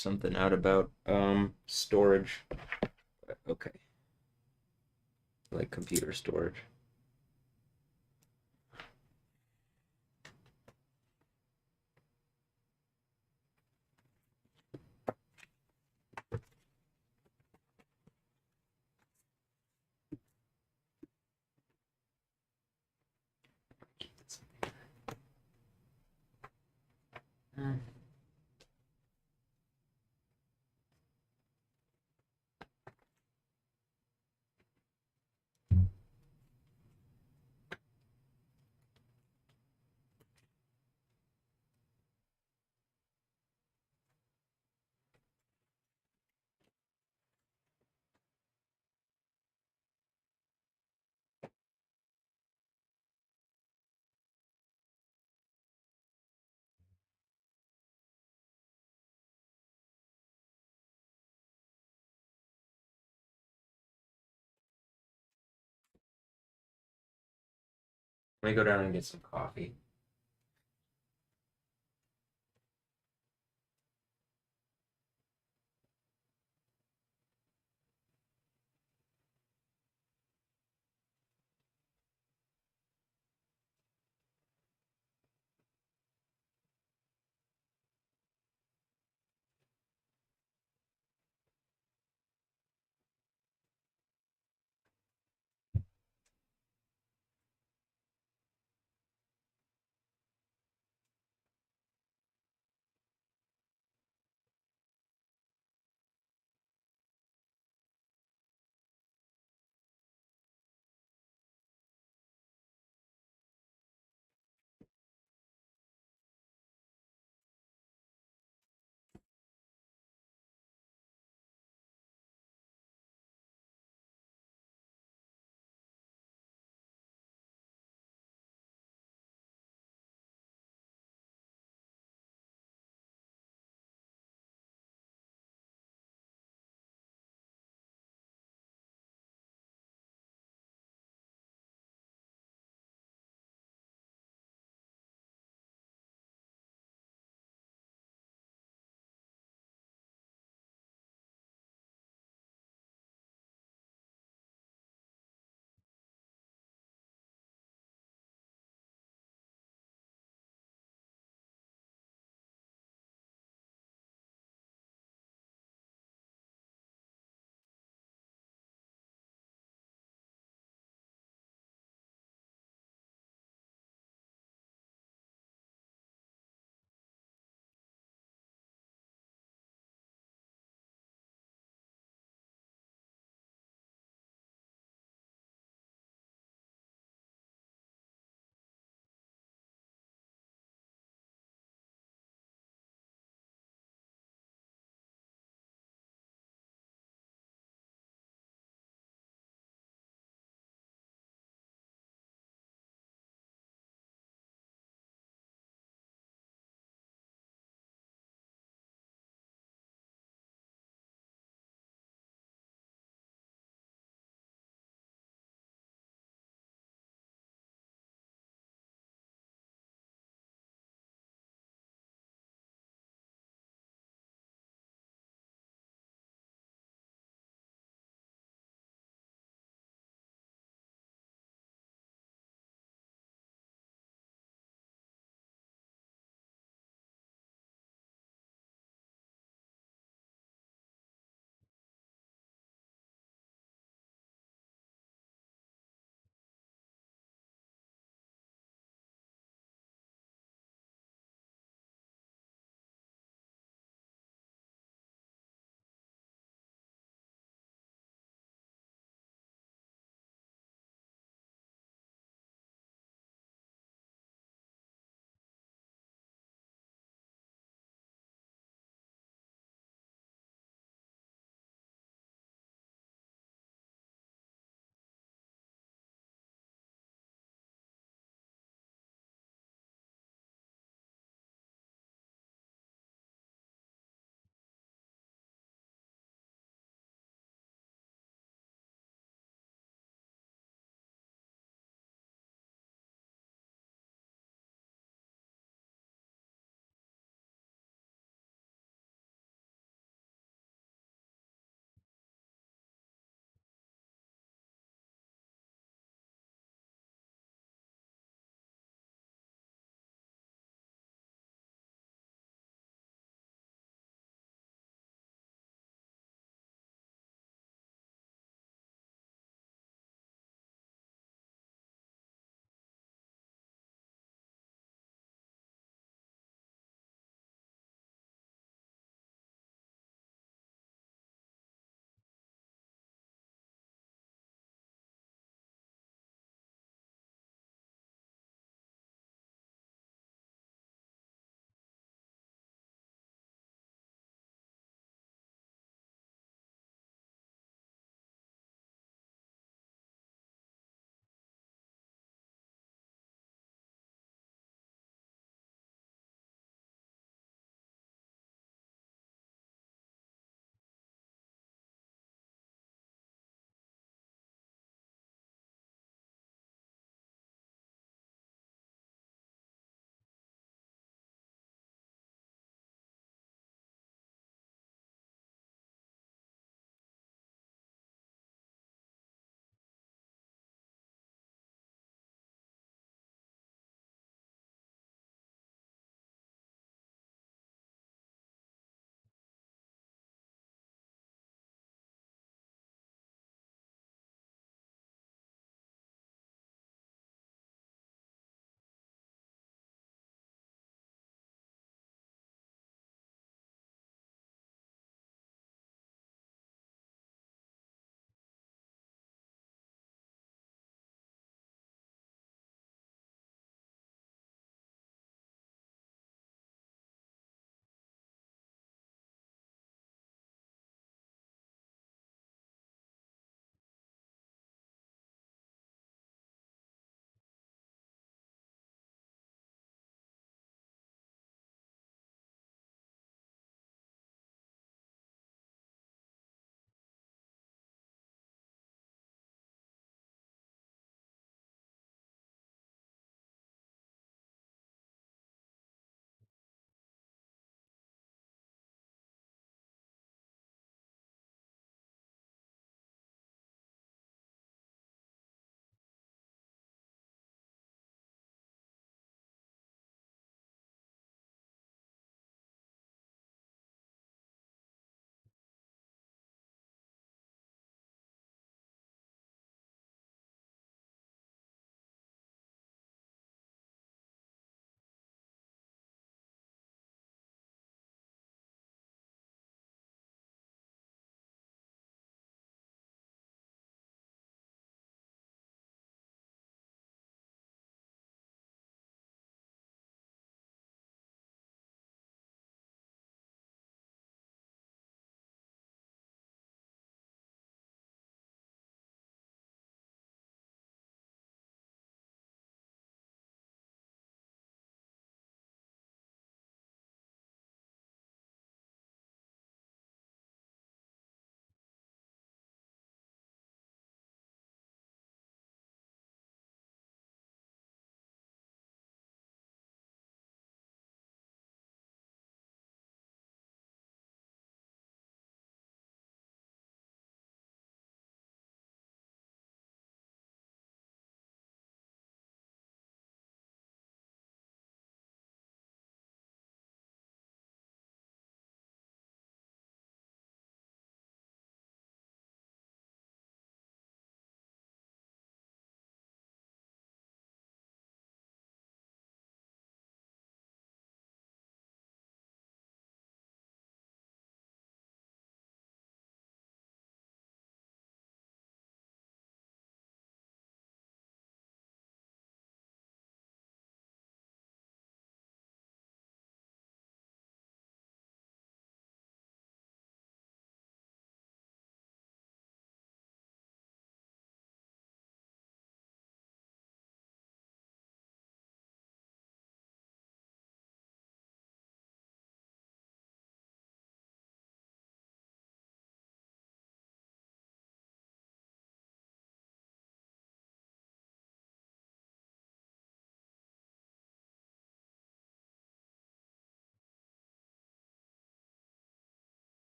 something out about storage. Okay, like computer storage. Let me go down and get some coffee.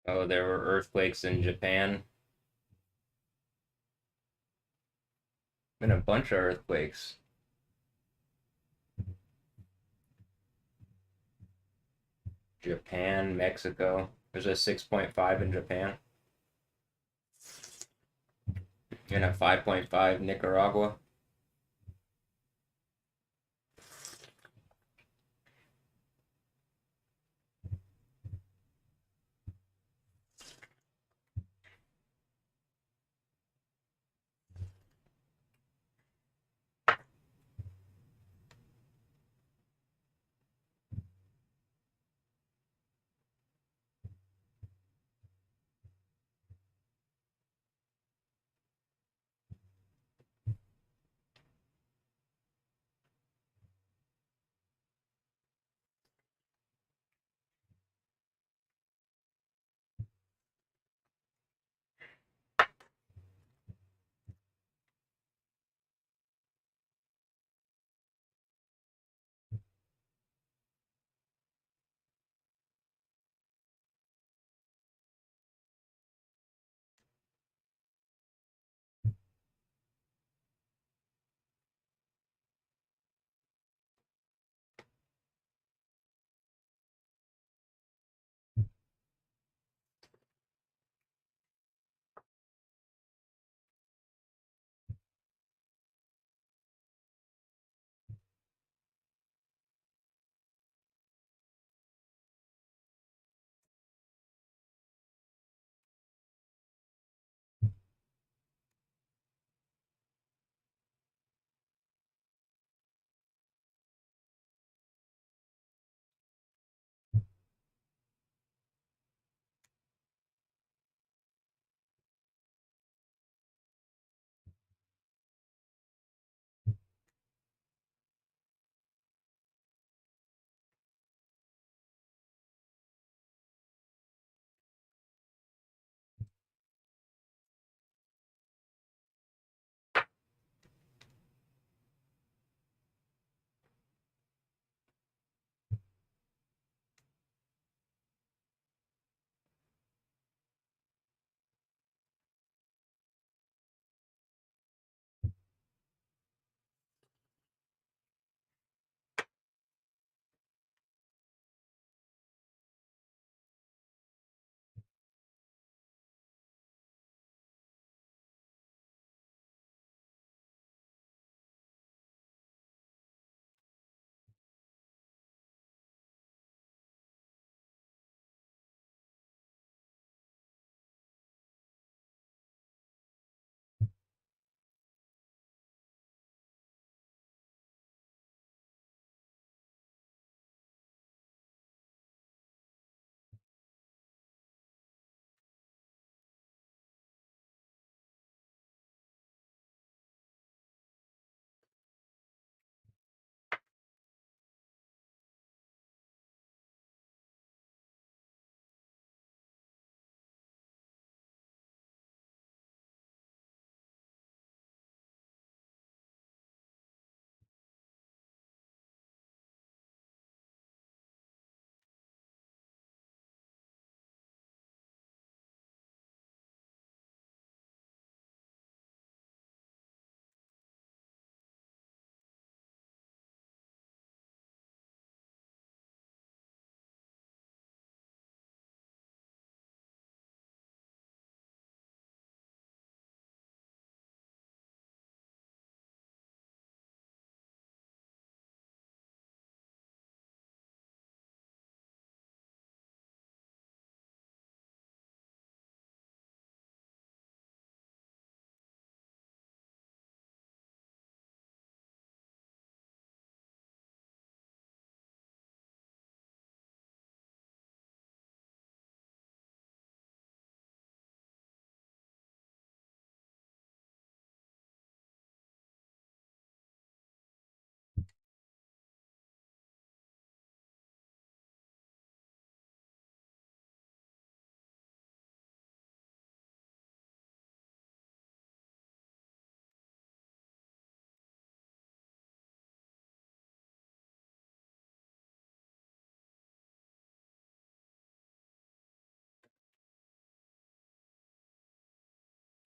Oh, there were earthquakes in Japan. Been a bunch of earthquakes. Japan, Mexico. There's a 6.5 in Japan and a 5.5 Nicaragua.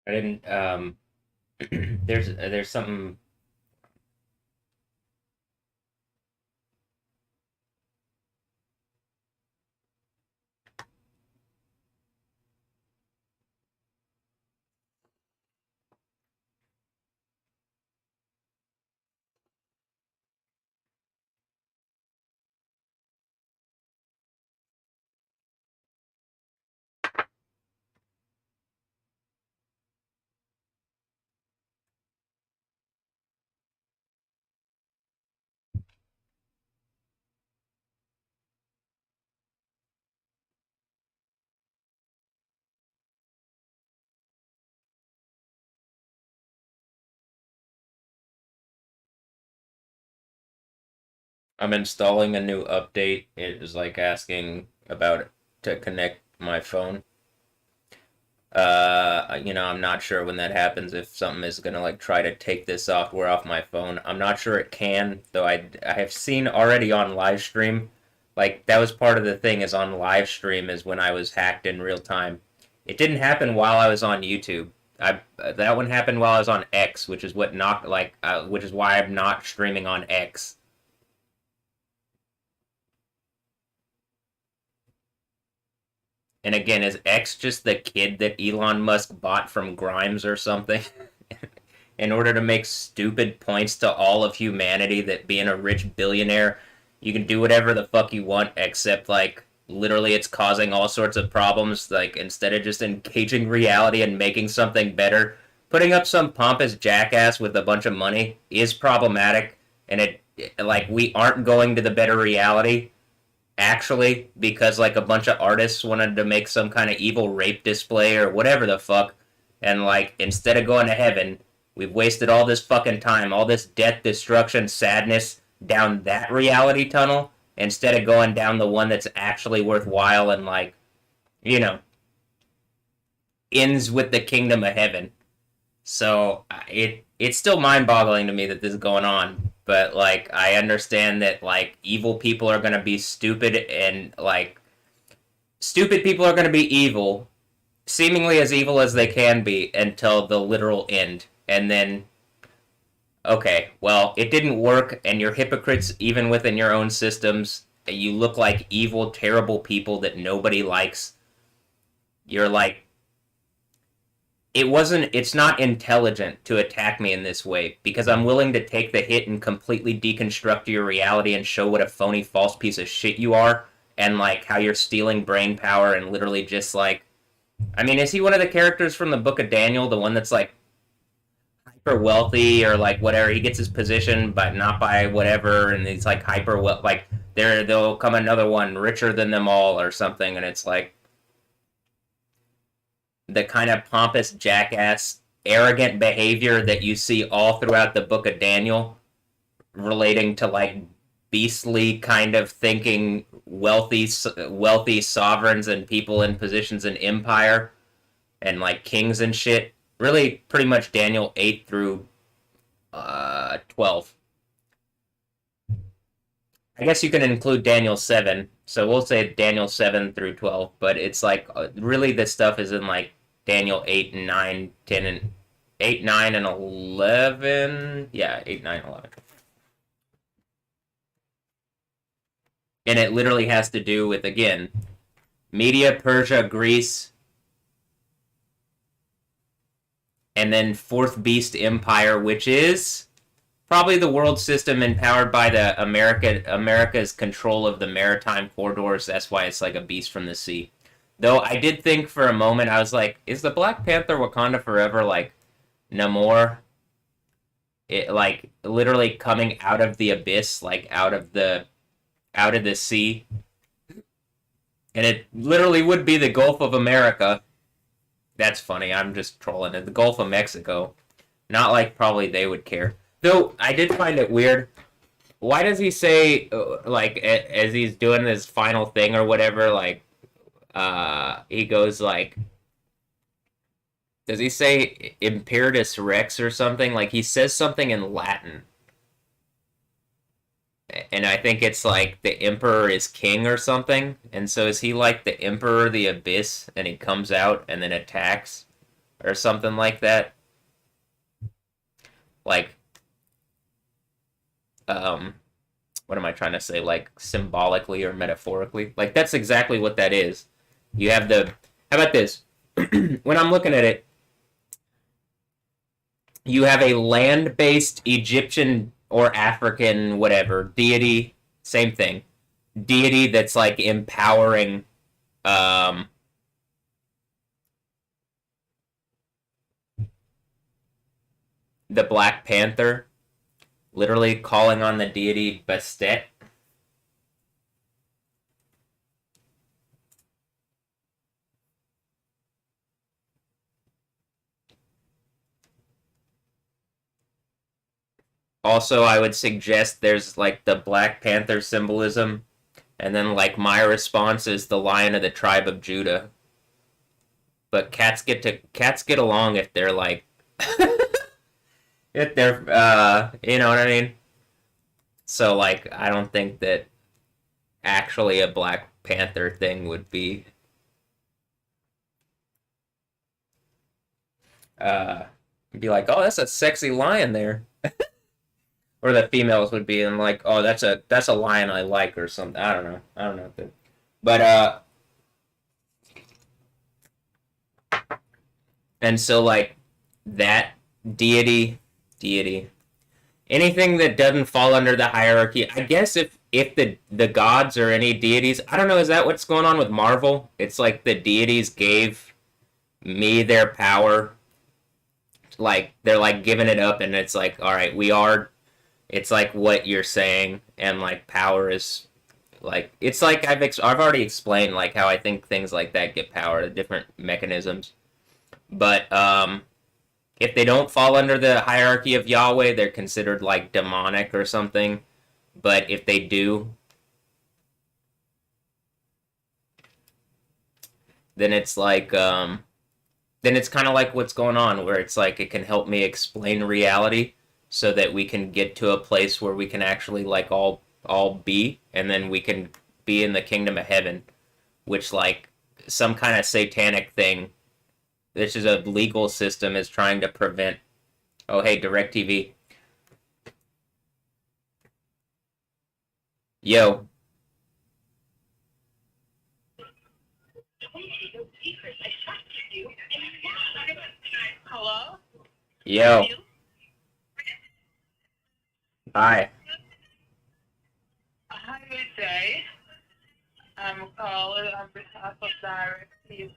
I didn't. There's something. I'm installing a new update. It is like asking about to connect my phone. I'm not sure when that happens if something is gonna like try to take this software off my phone. I'm not sure it can, though I have seen already on live stream, like that was part of the thing is on live stream is when I was hacked in real time. It didn't happen while I was on YouTube. I That one happened while I was on X, which is what not like which is why I'm not streaming on X. And again, is X just the kid that Elon Musk bought from Grimes or something? In order to make stupid points to all of humanity that being a rich billionaire, you can do whatever the fuck you want, except like literally it's causing all sorts of problems. Like instead of just engaging reality and making something better, putting up some pompous jackass with a bunch of money is problematic. And it like we aren't going to the better reality actually because like a bunch of artists wanted to make some kind of evil rape display or whatever the fuck, and like instead of going to heaven, we've wasted all this fucking time, all this death, destruction, sadness down that reality tunnel instead of going down the one that's actually worthwhile and like, you know, ends with the kingdom of heaven. So it's still mind-boggling to me that this is going on, but like I understand that like evil people are gonna be stupid and like stupid people are gonna be evil, seemingly as evil as they can be until the literal end, and then okay, well it didn't work, and you're hypocrites even within your own systems. You look like evil, terrible people that nobody likes. You're like it's not intelligent to attack me in this way because I'm willing to take the hit and completely deconstruct your reality and show what a phony false piece of shit you are and like how you're stealing brain power and literally just like I mean, is he one of the characters from the Book of Daniel, the one that's like hyper wealthy or like whatever? He gets his position but not by whatever, and he's like hyper well like there'll come another one richer than them all or something, and it's like the kind of pompous jackass arrogant behavior that you see all throughout the Book of Daniel relating to like beastly kind of thinking wealthy sovereigns and people in positions in empire and like kings and shit. Really pretty much Daniel 8 through 12. I guess you can include Daniel 7. So we'll say Daniel 7 through 12, but it's like really this stuff is in like Daniel 8 and 9, 10 and 8, 9 and 11. Yeah, 8, 9, 11. And it literally has to do with again, Media, Persia, Greece, and then Fourth Beast Empire, which is probably the world system empowered by the America's control of the maritime corridors. That's why it's like a beast from the sea. Though I did think for a moment, I was like, is the Black Panther Wakanda Forever like Namor? It like literally coming out of the abyss, like out of the sea, and it literally would be the Gulf of America. That's funny. I'm just trolling it. The Gulf of Mexico. Not like probably they would care. Though I did find it weird. Why does he say like as he's doing his final thing or whatever? Like he goes like, does he say Imperatus Rex or something? Like he says something in Latin, and I think it's like the Emperor is king or something. And so is he like the Emperor of the Abyss, and he comes out and then attacks? or something like that. Like, um, what am I trying to say? Like symbolically or metaphorically? Like that's exactly what that is. You have the. How about this? When I'm looking at it, you have a land-based Egyptian or African whatever deity, same thing, deity that's like empowering um, the Black Panther, literally calling on the deity Bastet. Also, I would suggest there's like the Black Panther symbolism, and then like my response is the Lion of the tribe of Judah. But cats get along if they're like if they're you know what I mean. So like I don't think that actually a Black Panther thing would uh be like, oh, that's a sexy lion there, or the females would be and like, oh, that's a lion I like or something. I don't know. But and so like that deity anything that doesn't fall under the hierarchy. I guess if the gods or any deities, I don't know, is that what's going on with Marvel? It's like the deities gave me their power, like they're like giving it up, and it's like, all right, we are. It's like what you're saying, and like power is like it's like I've already explained like how I think things like that get power, the different mechanisms, but if they don't fall under the hierarchy of Yahweh, they're considered like demonic or something. But if they do, then it's like then it's kind of like what's going on, where it's like it can help me explain reality, so that we can get to a place where we can actually like all be, and then we can be in the kingdom of heaven, which like some kind of satanic thing. This is a legal system is trying to prevent. Oh hey, DirecTV. Yo, Hello? yo, hi. Hi, good day. I'm calling on behalf of Direct TV.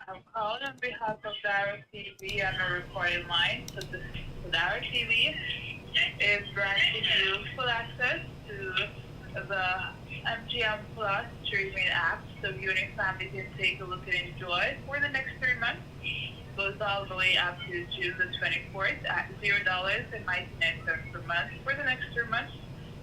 I'm calling on behalf of Direct TV on the recording line. So Direct TV is granting you full access to the MGM Plus streaming app so you and your family can take a look and enjoy for the next 3 months. Goes all the way up to June the 24th at $0.99 per month for the next 3 months,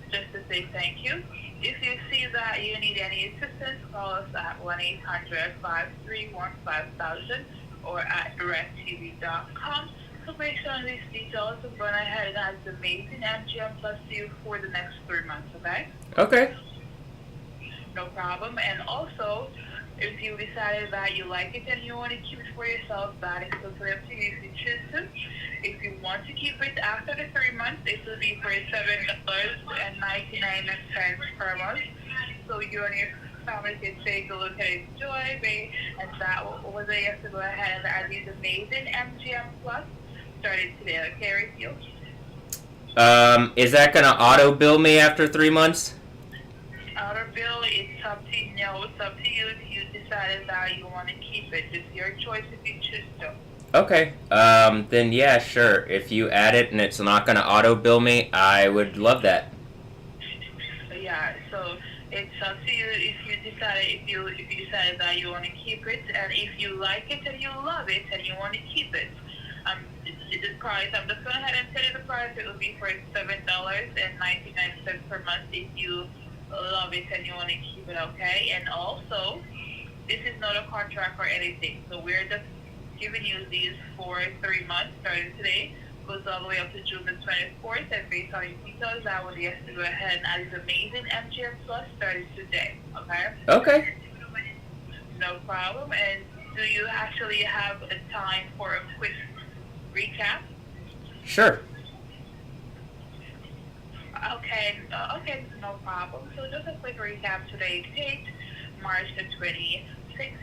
just to say thank you. If you see that you need any assistance, call us at 1-800-531-5000 or at directtv.com. So based on these details, I'm going ahead and add the amazing MGM Plus to you for the next 3 months, okay? Okay. No problem. And also, if you decided that you like it and you want to keep it for yourself, that is totally up to you if you choose to. If you want to keep it after the 3 months, it will be for $7.99 per month. So you and your family can take a look and enjoy me. And that was it. You have to go ahead and add these amazing MGM Plus starting today. Okay, with you? Is that gonna auto bill me after 3 months? Outer bill, it's up to you. No, it's up to you if you decided that you want to keep it. It's your choice if you choose to. Okay. Then yeah, sure. If you add it and it's not gonna auto bill me, I would love that. So yeah, so it's up to you if you decided that you want to keep it, and if you like it and you love it and you want to keep it. The price, I'm just going ahead and tell you the price. It will be for $7.99 per month if you love it and you want to keep it, okay? And also, this is not a contract or anything. So we're just giving you these for 3 months starting today. Goes all the way up to June the 24th. And based on your details, I would yes to go ahead and add this amazing MGM Plus starting today, okay? Okay. No problem. And Do you actually have a time for a quick recap? Sure. Okay, no problem. So just a quick recap. Today's date, March the 26th.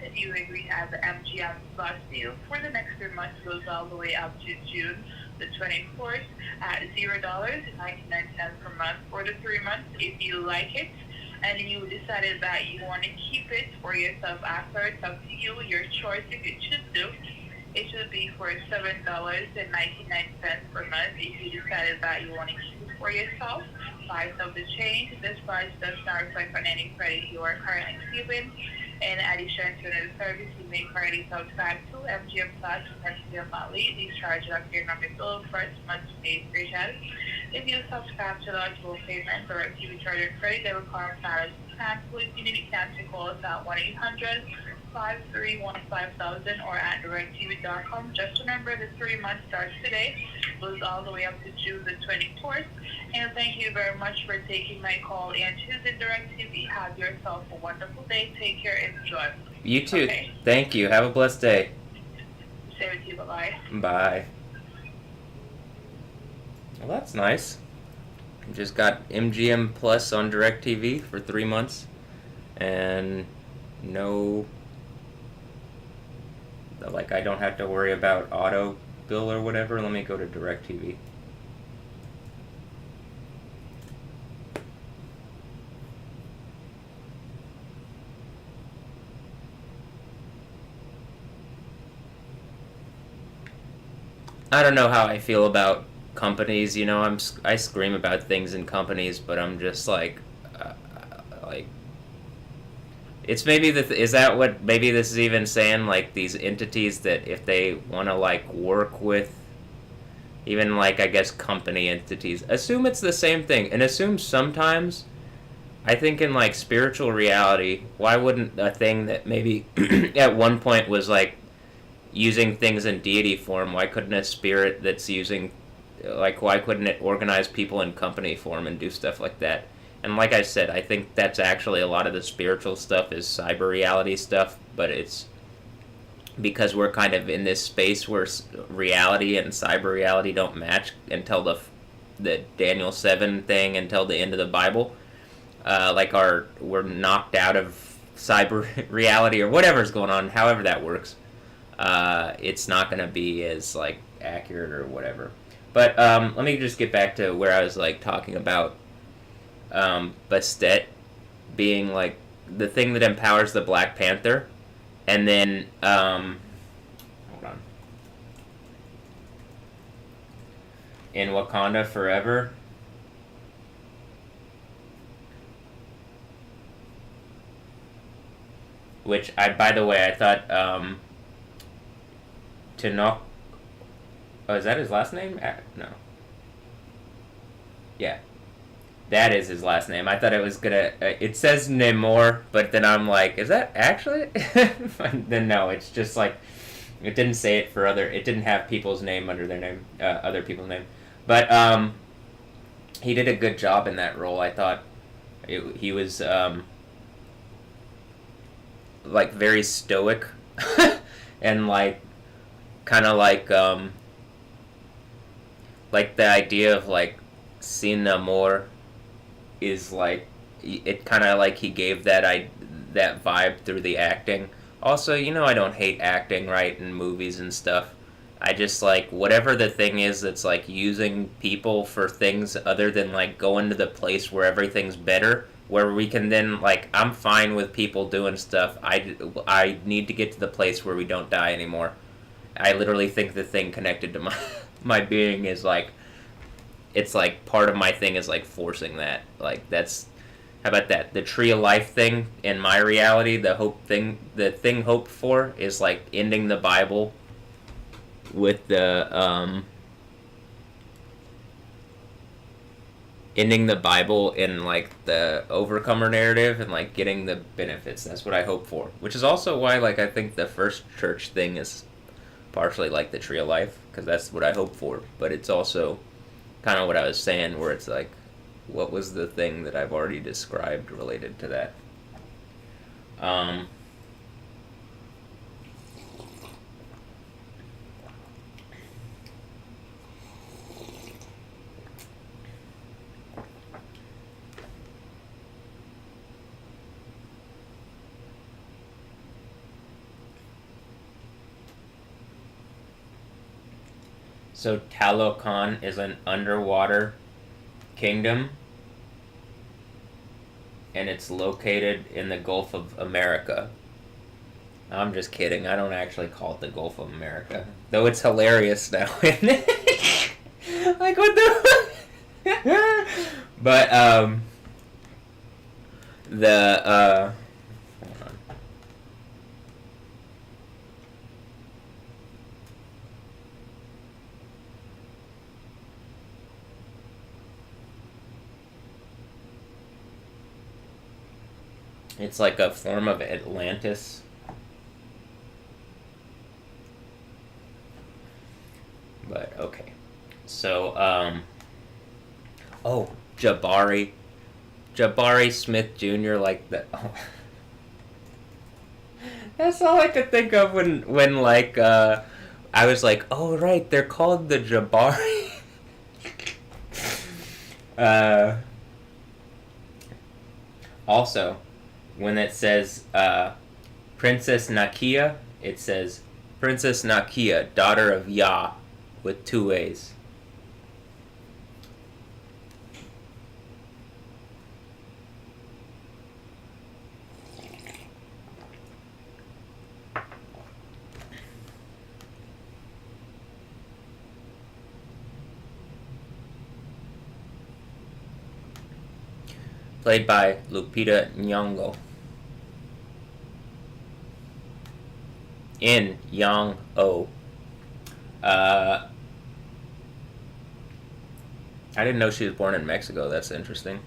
If you agree to have the MGM Plus deal for the next 3 months, goes all the way up to June the 24th at $0.99 per month for the 3 months. If you like it and you decided that you want to keep it for yourself after, it's up to you, your choice if you choose to. It should be for $7.99 per month if you decided that you want to keep it for yourself. Price of the change. This price does not reflect on any credit you are currently receiving. In addition to the service, you may currently subscribe to MGM Plus and still not late. These charges appear on the bill first month paid version. If you subscribe to eligible payment or if you charge your credit, they require cards to cancel. If you need to cancel, call us at 1-800-531-5000 or at directtv.com. Just remember the 3 months starts today, goes all the way up to June the 24th. And thank you very much for taking my call and choosing DirecTV. Have yourself a wonderful day. Take care and enjoy. You too. Okay. Thank you. Have a blessed day. Same with you. Bye-bye. Bye. Well, that's nice. Just got MGM Plus on DirecTV for 3 months. And no... like, I don't have to worry about auto bill or whatever. Let me go to DirecTV. I don't know how I feel about companies. You know, I scream about things in companies, but I'm just like it's maybe is that what maybe this is even saying, like these entities that if they want to like work with even like I guess company entities, assume it's the same thing, and assume sometimes I think in like spiritual reality, why wouldn't a thing that maybe at one point was like using things in deity form, why couldn't a spirit that's using, like, why couldn't it organize people in company form and do stuff like that? And like I said, I think that's actually a lot of the spiritual stuff is cyber reality stuff, but it's because we're kind of in this space where reality and cyber reality don't match until the Daniel 7 thing, until the end of the Bible. We're knocked out of cyber reality or whatever's going on, however that works. It's not going to be as like accurate or whatever. But let me just get back to where I was like talking about Bastet being like the thing that empowers the Black Panther, and then hold on, in Wakanda Forever. Which by the way, I thought Tinoch. Oh, is that his last name? No. Yeah. That is his last name. I thought it was gonna... it says Namor, but then I'm like, is that actually? Then no, it's just like... It didn't say it for other... It didn't have people's name under their name. Other people's name. But he did a good job in that role. I thought he was like very stoic and like kind of like the idea of like sin amor is like it kind of like he gave that vibe through the acting. Also, you know, I don't hate acting, right, in movies and stuff. I just like whatever the thing is that's like using people for things other than like going to the place where everything's better, where we can then like I'm fine with people doing stuff. I need to get to the place where we don't die anymore. I literally think the thing connected to my being is like, it's like part of my thing is like forcing that. Like that's, how about that? The tree of life thing in my reality, the thing hoped for is like ending the Bible with the ending the Bible in like the overcomer narrative and like getting the benefits. That's what I hope for. Which is also why like I think the first church thing is partially like the tree of life, because that's what I hope for. But it's also kind of what I was saying, where it's like, what was the thing that I've already described related to that? So Talokan is an underwater kingdom, and it's located in the Gulf of America. I'm just kidding. I don't actually call it the Gulf of America, though it's hilarious now. Like what the? But the hold on. It's like a form of Atlantis. But okay. So oh, Jabari Smith Jr. like that. Oh. That's all I could think of when like I was like, oh right, they're called the Jabari. Also, when it says Princess Nakia, it says Princess Nakia, daughter of Yah, with two A's. Played by Lupita Nyong'o. In Yang-O. I didn't know she was born in Mexico. That's interesting.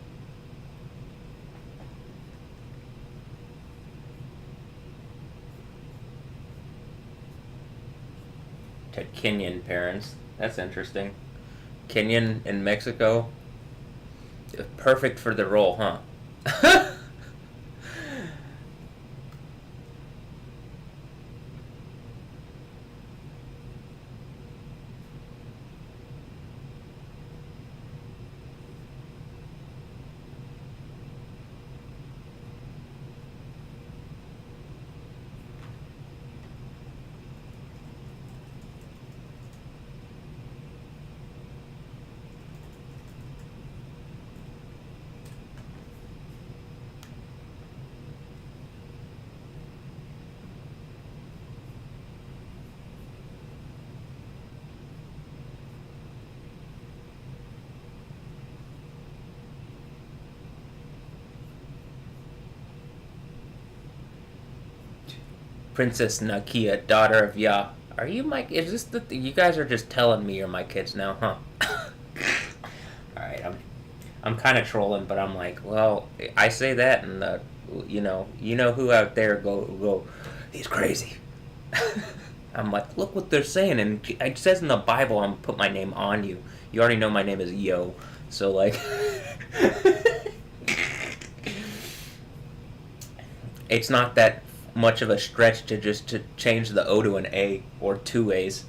To Kenyan parents. That's interesting. Kenyan in Mexico. Perfect for the role, huh? Princess Nakia, daughter of Yah. Are you my? Is this the? You guys are just telling me you're my kids now, huh? All right, I'm kind of trolling, but I'm like, well, I say that, and you know who out there go, he's crazy. I'm like, look what they're saying, and it says in the Bible, I'm put my name on you. You already know my name is Yo, so like, it's not that much of a stretch to change the O to an A or two A's.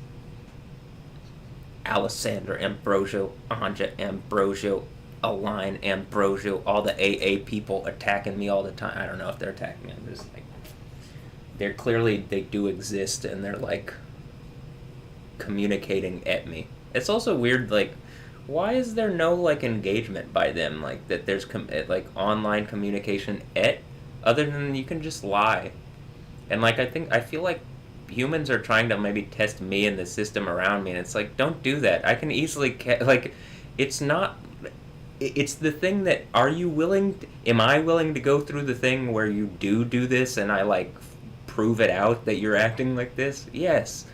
Alessandra Ambrosio, Anja Ambrosio, Align Ambrosio, all the AA people attacking me all the time. I don't know if they're attacking me. I'm just like, they're clearly, they do exist, and they're like communicating at me. It's also weird, like, why is there no like engagement by them, like that there's like online communication other than you can just lie. And like I feel like humans are trying to maybe test me and the system around me, and it's like, don't do that. I can easily like, it's not. It's the thing that, are you willing? Am I willing to go through the thing where you do this, and I like prove it out that you're acting like this? Yes.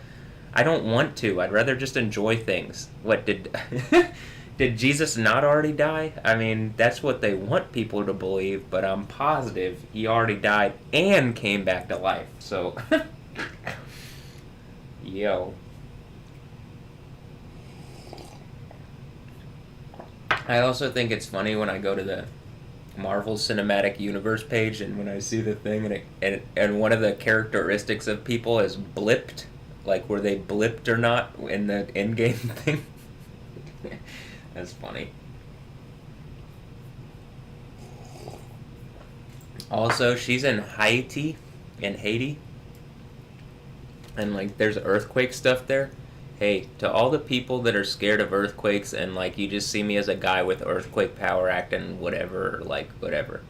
I don't want to. I'd rather just enjoy things. What did did Jesus not already die? I mean, that's what they want people to believe, but I'm positive he already died and came back to life. So, yo. I also think it's funny when I go to the Marvel Cinematic Universe page, and when I see the thing, and one of the characteristics of people is blipped, like were they blipped or not in the Endgame thing. That's funny. Also, she's in Haiti, and like there's earthquake stuff there, Hey, to all the people that are scared of earthquakes and like you just see me as a guy with earthquake power acting whatever, like whatever.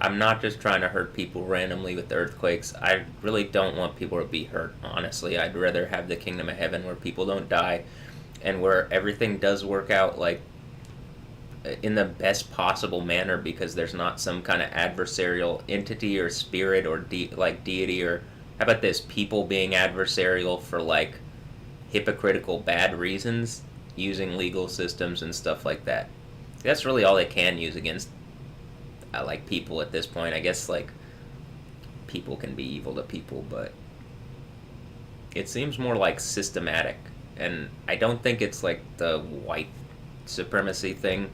I'm not just trying to hurt people randomly with earthquakes. I really don't want people to be hurt, honestly. I'd rather have the kingdom of heaven where people don't die and where everything does work out like in the best possible manner because there's not some kind of adversarial entity or spirit or like deity or how about this people being adversarial for like hypocritical bad reasons using legal systems and stuff like that. That's really all they can use against like people at this point. I guess like people can be evil to people, but it seems more like systematic. And I don't think it's like the white supremacy thing.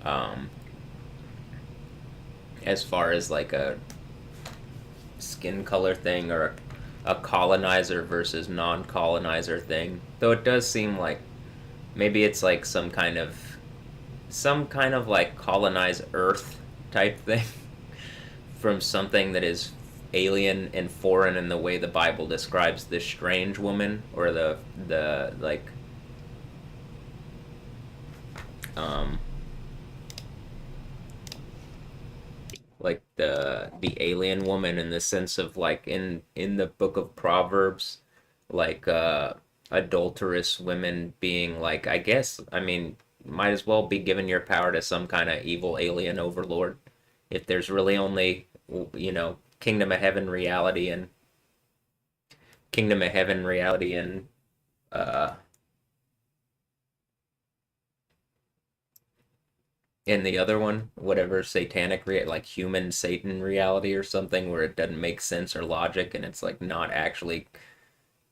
Um, as far as like a skin color thing or a colonizer versus non-colonizer thing. Though it does seem like maybe it's like some kind of like colonize Earth type thing from something that is alien and foreign in the way the Bible describes this strange woman or the um like the alien woman in the sense of like in the book of Proverbs like adulterous women being like I guess I mean might as well be giving your power to some kind of evil alien overlord if there's really only kingdom of heaven reality and kingdom of heaven reality and uh in the other one whatever satanic like human satan reality or something where it doesn't make sense or logic and it's like not actually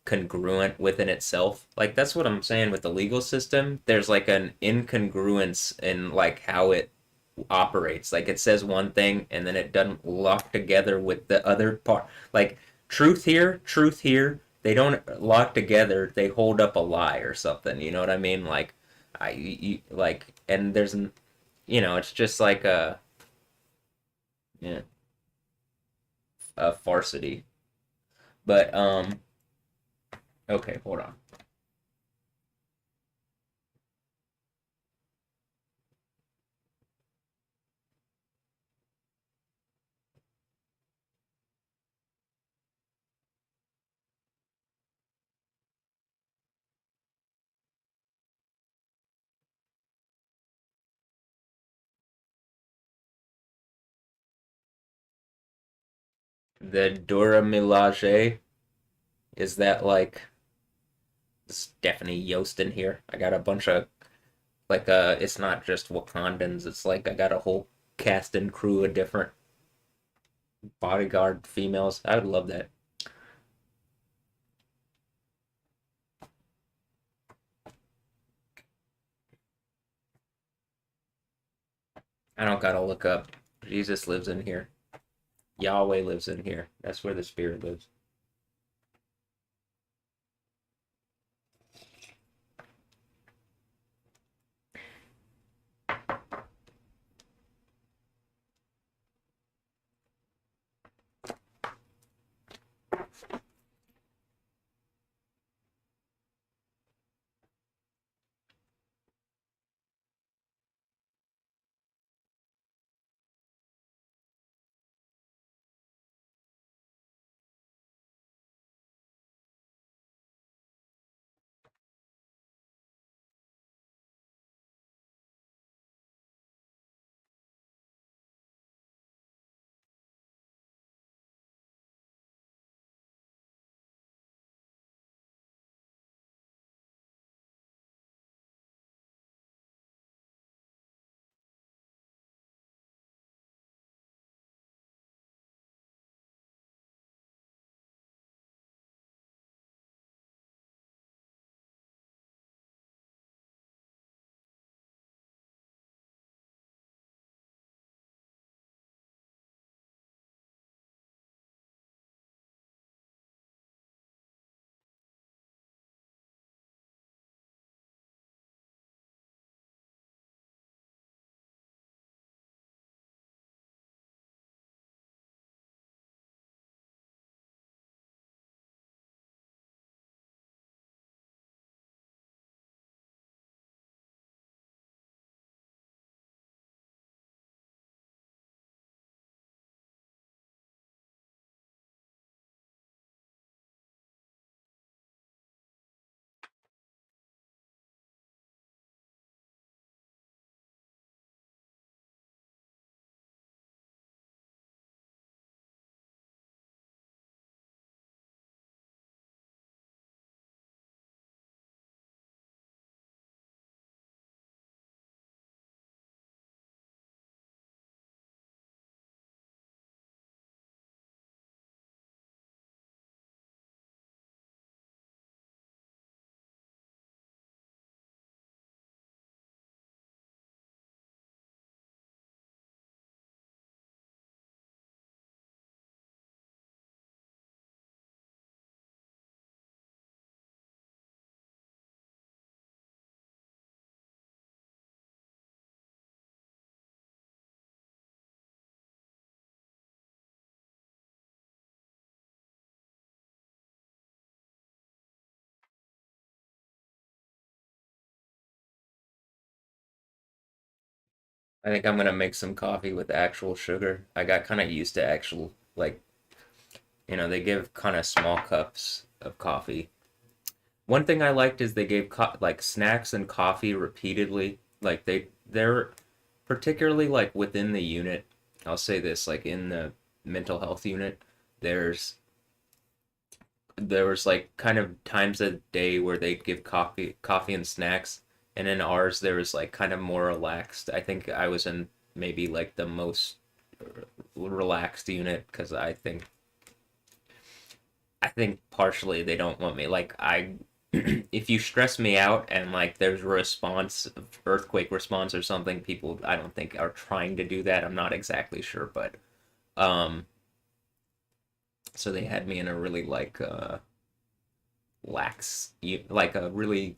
congruent within itself. Like that's what I'm saying with the legal system. There's like an incongruence in like how it operates. Like it says one thing and then it doesn't lock together with the other part. Like truth here. They don't lock together. They hold up a lie or something. You know what I mean? Like like and there's it's just like yeah, a farcity. But okay, hold on. The Dura Milaje, is that like Stephanie Yost in here? I got a bunch of like it's not just Wakandans, it's like I got a whole cast and crew of different bodyguard females. I would love that. I don't gotta look up. Jesus lives in here. Yahweh lives in here. That's where the spirit lives. I think I'm gonna make some coffee with actual sugar. I got kind of used to actual, like, they give kind of small cups of coffee. One thing I liked is they gave like snacks and coffee repeatedly. Like they're particularly like within the unit. I'll say this, like in the mental health unit, there's there was like kind of times a day where they'd give coffee and snacks, and in ours there was like kind of more relaxed. I think I was in maybe like the most relaxed unit because I think partially they don't want me like I if you stress me out and like there's a response, earthquake response or something, people I don't think are trying to do that. I'm not exactly sure, but um so they had me in a really like lax, like a really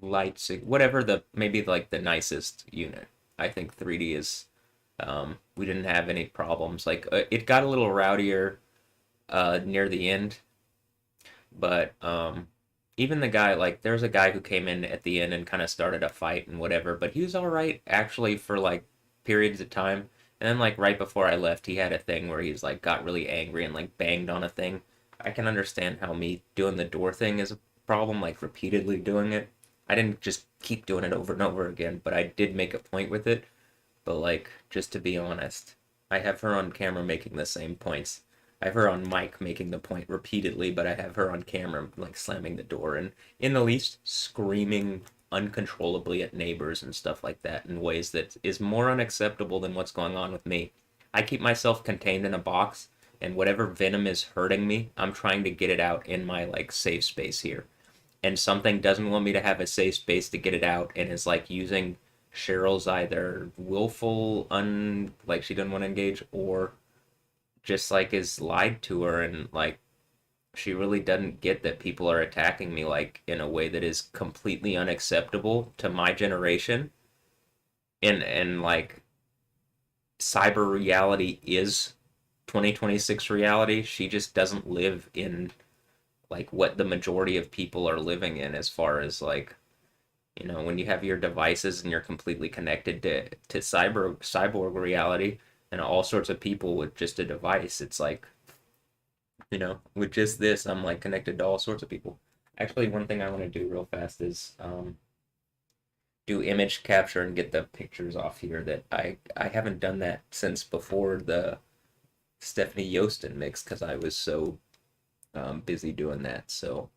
light, whatever the maybe like the nicest unit. I think 3D is. We didn't have any problems. Like it got a little rowdier near the end, but even the guy like there's a guy who came in at the end and kind of started a fight and whatever, but he was all right actually for like periods of time. And then like right before I left, he had a thing where he's like got really angry and like banged on a thing. I can understand how me doing the door thing is a problem, like repeatedly doing it. I didn't just keep doing it over and over again, but I did make a point with it. But like, just to be honest, I have her on camera making the same points. I have her on mic making the point repeatedly, but I have her on camera like slamming the door and in the least screaming uncontrollably at neighbors and stuff like that in ways that is more unacceptable than what's going on with me. I keep myself contained in a box, and whatever venom is hurting me, I'm trying to get it out in my like safe space here. And something doesn't want me to have a safe space to get it out and is like using Cheryl's either willful like she doesn't want to engage, or just like is lied to her, and like she really doesn't get that people are attacking me like in a way that is completely unacceptable to my generation. And like cyber reality is 2026 reality. She just doesn't live in like what the majority of people are living in, as far as like, when you have your devices and you're completely connected to cyborg reality and all sorts of people with just a device, it's like, with just this, I'm like connected to all sorts of people. Actually, one thing I want to do real fast is do image capture and get the pictures off here. That I haven't done that since before the Stephanie Yostin mix because I was so busy doing that. So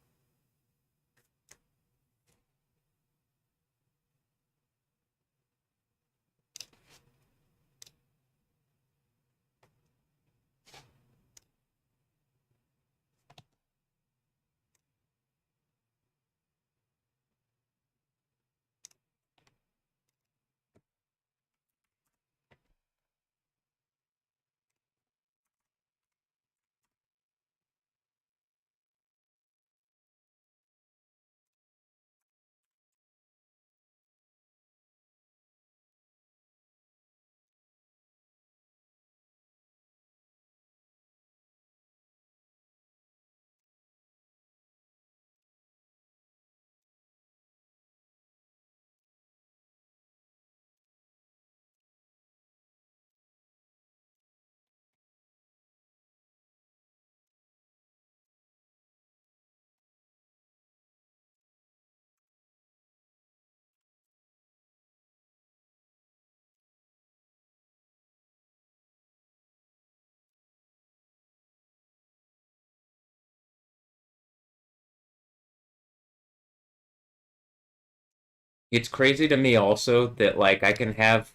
it's crazy to me also that like I can have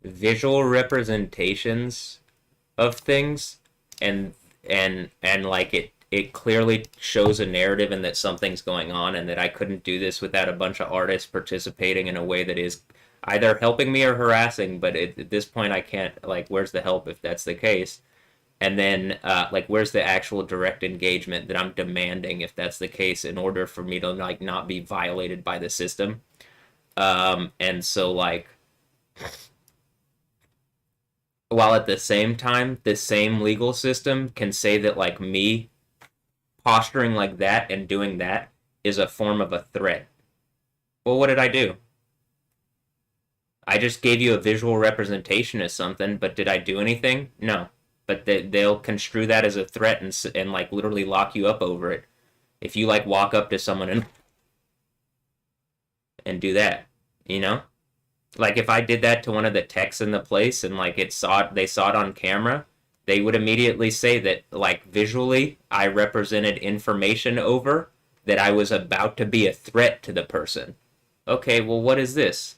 visual representations of things, and and like it clearly shows a narrative and that something's going on, and that I couldn't do this without a bunch of artists participating in a way that is either helping me or harassing. But at this point I can't, like, where's the help if that's the case? And then like where's the actual direct engagement that I'm demanding if that's the case, in order for me to like not be violated by the system? And so like, while at the same time the same legal system can say that like me posturing like that and doing that is a form of a threat. Well, what did I do? I just gave you a visual representation of something, but did I do anything? No. But they'll construe that as a threat and like literally lock you up over it. If you like walk up to someone and do that, you know? Like if I did that to one of the techs in the place and like they saw it on camera, they would immediately say that like visually I represented information over that I was about to be a threat to the person. Okay, well what is this?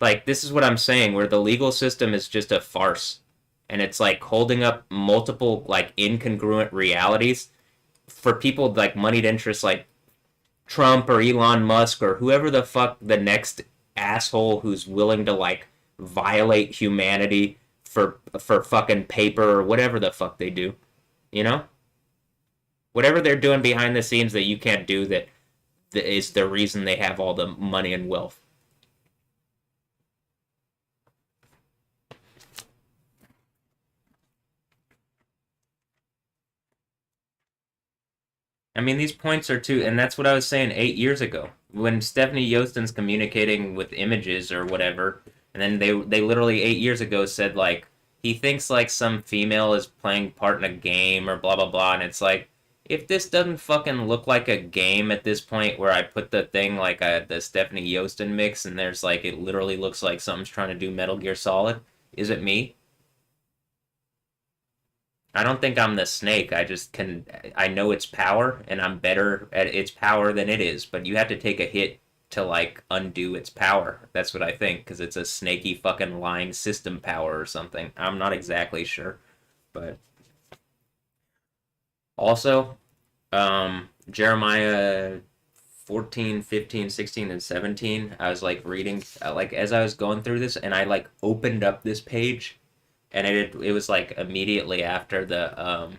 Like this is what I'm saying where the legal system is just a farce and it's like holding up multiple like incongruent realities for people like moneyed interests like Trump or Elon Musk or whoever the fuck the next asshole who's willing to like violate humanity for fucking paper or whatever the fuck they do, you know? Whatever they're doing behind the scenes that you can't do that is the reason they have all the money and wealth. I mean, these points are too, and that's what I was saying 8 years ago when Stephanie Yostin's communicating with images or whatever, and then they literally 8 years ago said like he thinks like some female is playing part in a game or blah blah blah, and it's like if this doesn't fucking look like a game at this point where I put the thing like the Stephanie Yostin mix and there's like it literally looks like something's trying to do Metal Gear Solid, is it me? I don't think I'm the snake. I just can. I know its power, and I'm better at its power than it is. But you have to take a hit to like undo its power. That's what I think, because it's a snaky fucking lying system power or something. I'm not exactly sure, but also, Jeremiah 14, 15, 16, and 17. I was like reading, like as I was going through this, and I like opened up this page and it was like immediately after the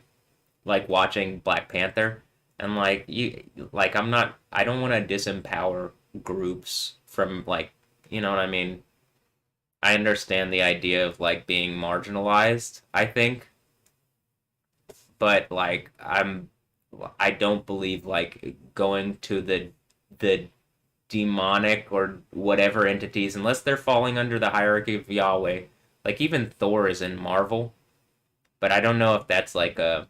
like watching Black Panther and like you like I don't want to disempower groups from like you know what I mean. I understand the idea of like being marginalized, I think, but like I don't believe like going to the demonic or whatever entities unless they're falling under the hierarchy of Yahweh. Like even Thor is in Marvel, but I don't know if that's like a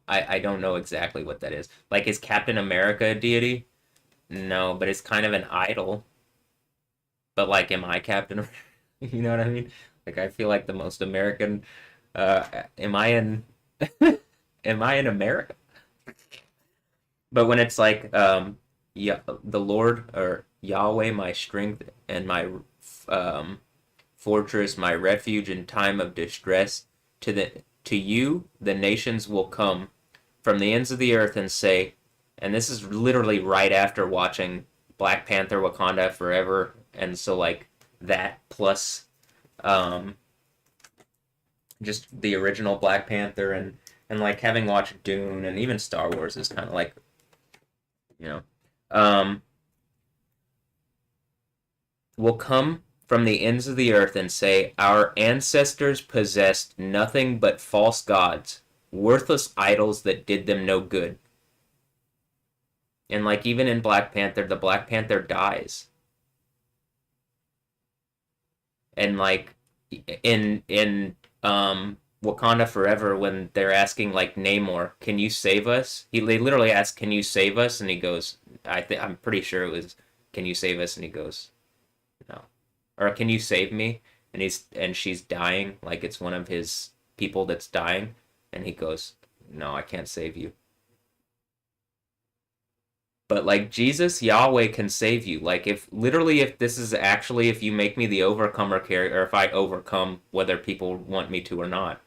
I don't know exactly what that is. Like is Captain America a deity? No, but it's kind of an idol. But like am I Captain America? You know what I mean? Like I feel like the most American am I in am I in America? But when it's like yeah, the Lord or Yahweh my strength and my um fortress, my refuge in time of distress. To you, the nations will come from the ends of the earth and say, and this is literally right after watching Black Panther: Wakanda Forever, and so like that plus um, just the original Black Panther and like having watched Dune and even Star Wars is kind of like you know um, will come from the ends of the earth and say, our ancestors possessed nothing but false gods, worthless idols that did them no good. And like even in Black Panther, the Black Panther dies. And like in Wakanda Forever, when they're asking like Namor, can you save us? They literally ask, can you save us? And he goes, I'm pretty sure it was, can you save us? And he goes, no. Or can you save me? And she's dying, like it's one of his people that's dying, and he goes, no, I can't save you. But like Jesus, Yahweh can save you. Like if this is actually if you make me the overcomer character, or if I overcome whether people want me to or not,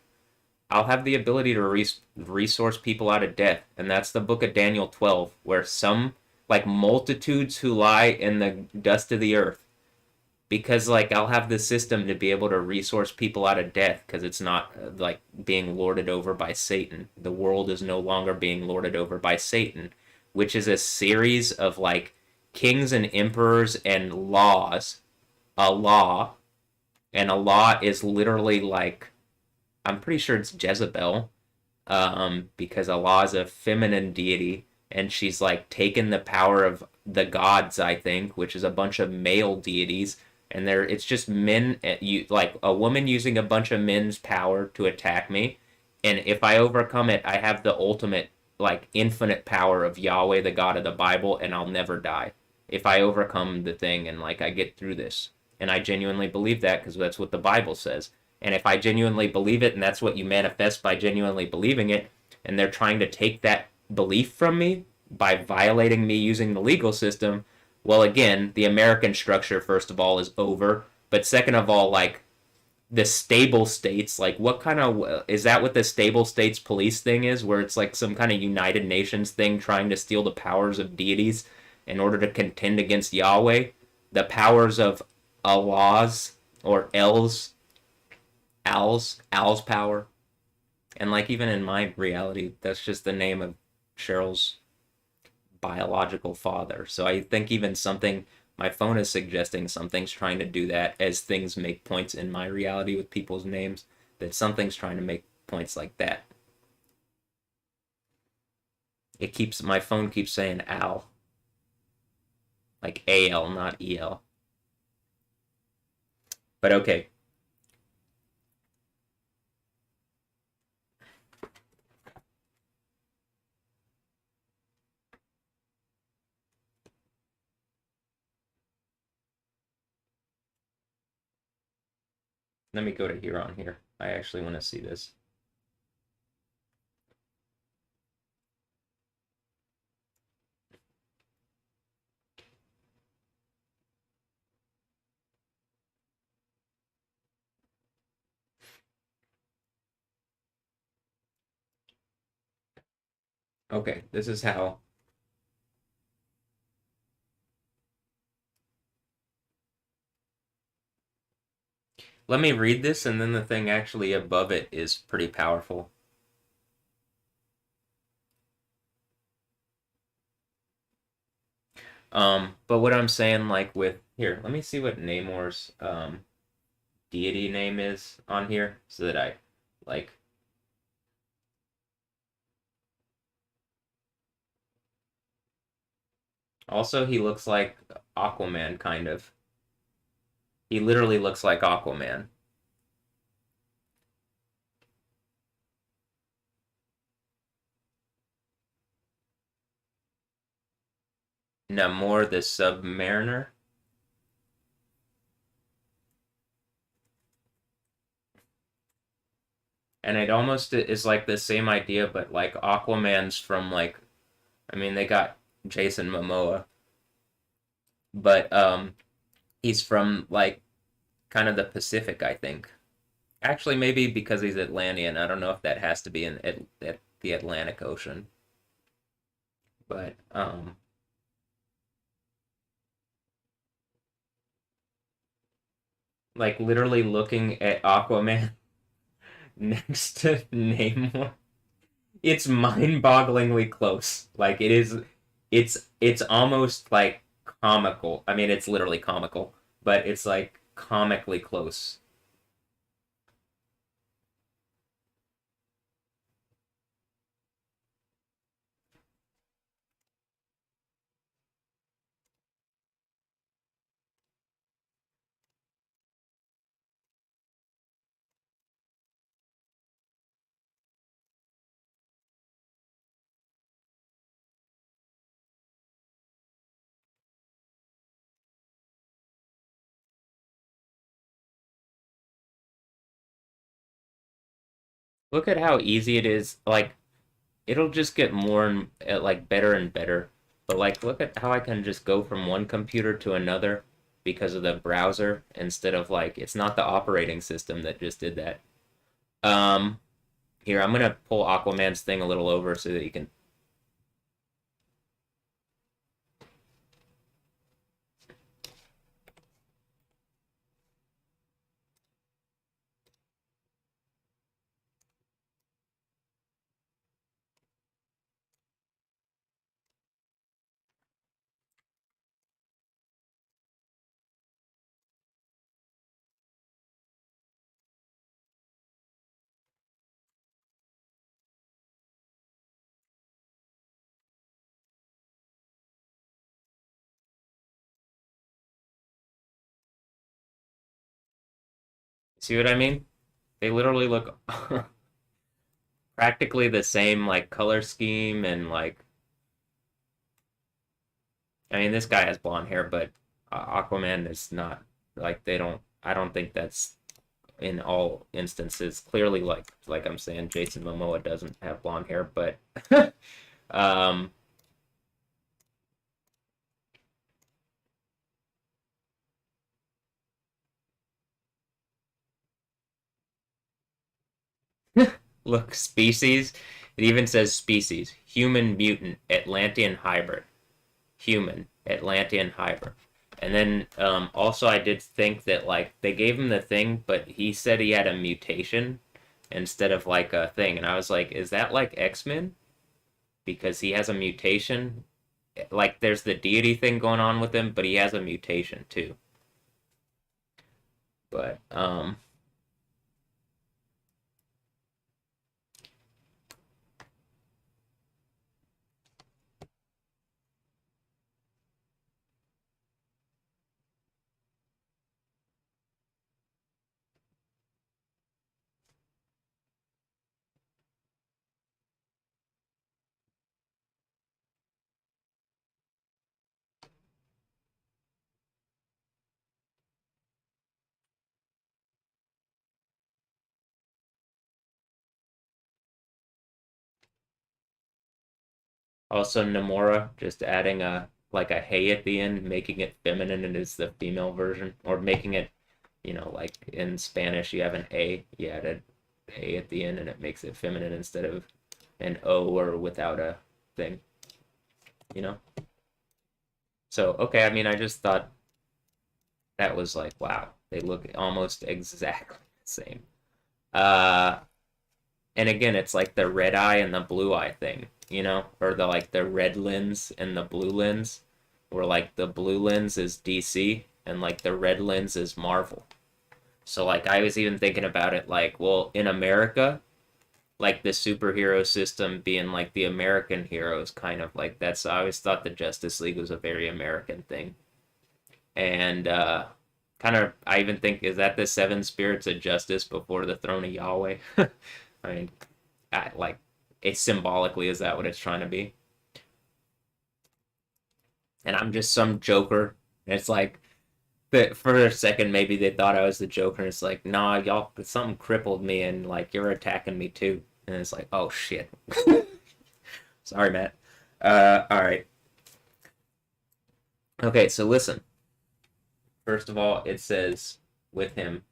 I'll have the ability to resource people out of death, and that's the book of Daniel 12, where some like multitudes who lie in the dust of the earth because like I'll have the system to be able to resource people out of death because it's not like being lorded over by Satan. The world is no longer being lorded over by Satan, which is a series of like kings and emperors and laws. A law, and a law is literally like I'm pretty sure it's Jezebel, because Allah is a feminine deity, and she's like taken the power of the gods, I think, which is a bunch of male deities, and there it's just men, you like a woman using a bunch of men's power to attack me, and if I overcome it, I have the ultimate like infinite power of Yahweh, the God of the Bible, and I'll never die if I overcome the thing and like I get through this. And I genuinely believe that because that's what the Bible says. And if I genuinely believe it, and that's what you manifest by genuinely believing it, and they're trying to take that belief from me by violating me using the legal system, well, again, the American structure, first of all, is over. But second of all, like the stable states, like what kind of is that what the stable states police thing is, where it's like some kind of United Nations thing trying to steal the powers of deities in order to contend against Yahweh? The powers of Allah's or Al's power. And like even in my reality, that's just the name of Cheryl's biological father. So I think even something my phone is suggesting something's trying to do that as things make points in my reality with people's names, that something's trying to make points like that. It keeps my phone keeps saying Al, like AL, not EL. But okay, let me go to here on here. I actually want to see this. Okay, this is how. Let me read this, and then the thing actually above it is pretty powerful. But what I'm saying, like with here, let me see what Namor's deity name is on here, so that I like. Also, he looks like Aquaman, kind of. He literally looks like Aquaman. Namor the Submariner. And it almost is like the same idea, but like Aquaman's from like, I mean, they got Jason Momoa, but he's from like kind of the Pacific, I think. Actually, maybe because he's Atlantean. I don't know if that has to be in at the Atlantic Ocean, but like literally looking at Aquaman next to Namor, it's mind-bogglingly close. Like it is, it's almost like comical. I mean, it's literally comical, but it's like comically close. Look at how easy it is. Like it'll just get more and like better and better. But like, look at how I can just go from one computer to another because of the browser instead of like it's not the operating system that just did that. Um, Here I'm gonna pull Aquaman's thing a little over so that you can. See what I mean? They literally look practically the same, like color scheme and like. I mean, this guy has blonde hair, but Aquaman is not like they don't. I don't think that's in all instances. Clearly, like I'm saying, Jason Momoa doesn't have blonde hair, but um, look, species. It even says species: human mutant Atlantean hybrid. Human Atlantean hybrid. And then also I did think that like they gave him the thing, but he said he had a mutation instead of like a thing, and I was like, is that like X-Men? Because he has a mutation. Like there's the deity thing going on with him, but he has a mutation too. But also Namora just adding a like a hey at the end, making it feminine and is the female version, or making it, like in Spanish you have an A, you added A at the end and it makes it feminine instead of an O or without a thing, you know? So, okay, I mean, I just thought that was like, wow, they look almost exactly the same. Uh, and again, it's like the red eye and the blue eye thing, or the like the red lens and the blue lens, where like the blue lens is DC and like the red lens is Marvel. So like I was even thinking about it like, well, in America, like the superhero system being like the American heroes, kind of like that's. I always thought the Justice League was a very American thing, and kind of I even think, is that the seven spirits of justice before the throne of Yahweh? I mean, like it symbolically, is that what it's trying to be? And I'm just some Joker. And it's like that for a second maybe they thought I was the Joker. And it's like, nah, y'all, something crippled me, and like you're attacking me too. And it's like, oh shit. Sorry, Matt. All right. Okay, so listen. First of all, it says with him.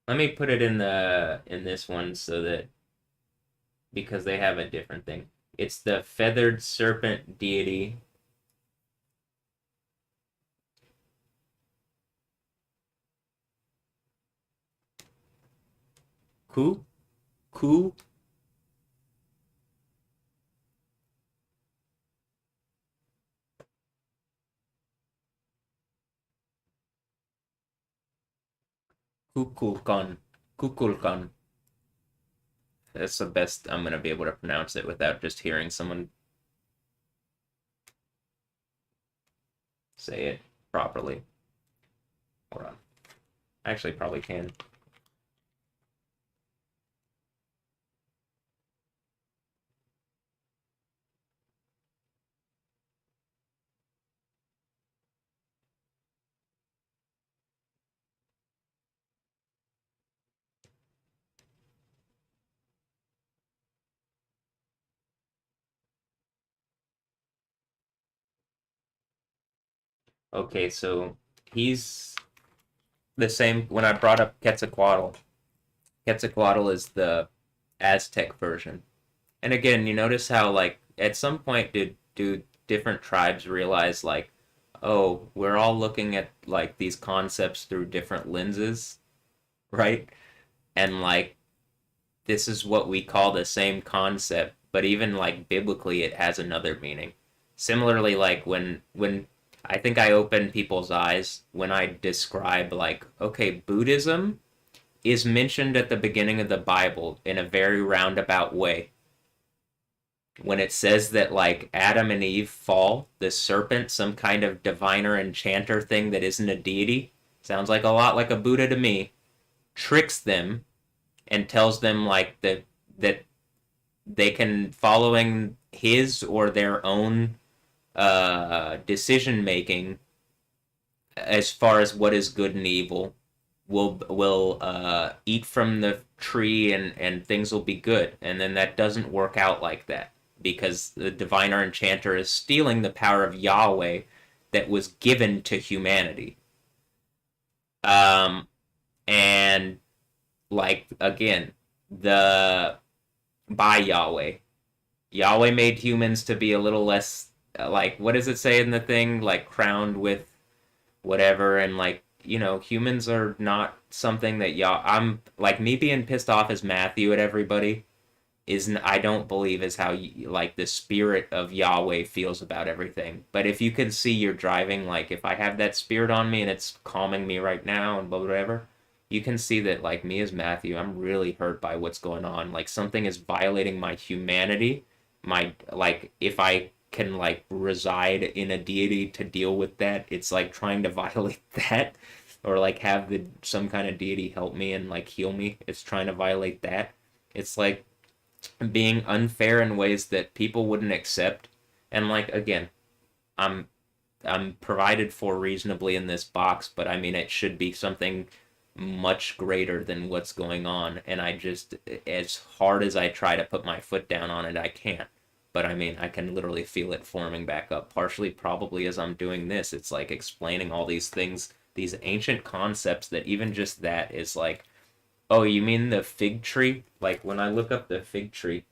Let me put it in this one so that, because they have a different thing. It's the feathered serpent deity. Ku Ku Kukulkan. Kukulkan. That's the best I'm gonna be able to pronounce it without just hearing someone say it properly. Hold on. I actually probably can. Okay, so he's the same. When I brought up Quetzalcoatl, Quetzalcoatl is the Aztec version. And again, you notice how like at some point did do different tribes realize like, oh, we're all looking at like these concepts through different lenses, right? And like this is what we call the same concept, but even like biblically it has another meaning. Similarly, like when I think I open people's eyes when I describe like, okay, Buddhism is mentioned at the beginning of the Bible in a very roundabout way. When it says that like Adam and Eve fall, the serpent, some kind of diviner enchanter thing that isn't a deity, Sounds like a lot like a Buddha to me. Tricks them and tells them like that they can, following his or their own decision making as far as what is good and evil, will eat from the tree and things will be good. And then that doesn't work out like that because the diviner enchanter is stealing the power of Yahweh that was given to humanity. Um, and like again, the by Yahweh. Yahweh made humans to be a little less like, what does it say in the thing, like crowned with whatever, and like, humans are not something that I'm like, me being pissed off as Matthew at everybody isn't, I don't believe is how like the spirit of Yahweh feels about everything. But if you can see you're driving, like if I have that spirit on me and it's calming me right now and whatever, you can see that like me as Matthew, I'm really hurt by what's going on. Like something is violating my humanity. My like if I can like reside in a deity to deal with that, it's like trying to violate that, or like have some kind of deity help me and like heal me. It's trying to violate that. It's like being unfair in ways that people wouldn't accept. And like again, I'm I'm provided for reasonably in this box, but I mean it should be something much greater than what's going on. And I just, as hard as I try to put my foot down on it, I can't. But I mean, I can literally feel it forming back up. Partially, probably as I'm doing this, it's like explaining all these things, these ancient concepts that even just that is like, oh, you mean the fig tree? Like when I look up the fig tree,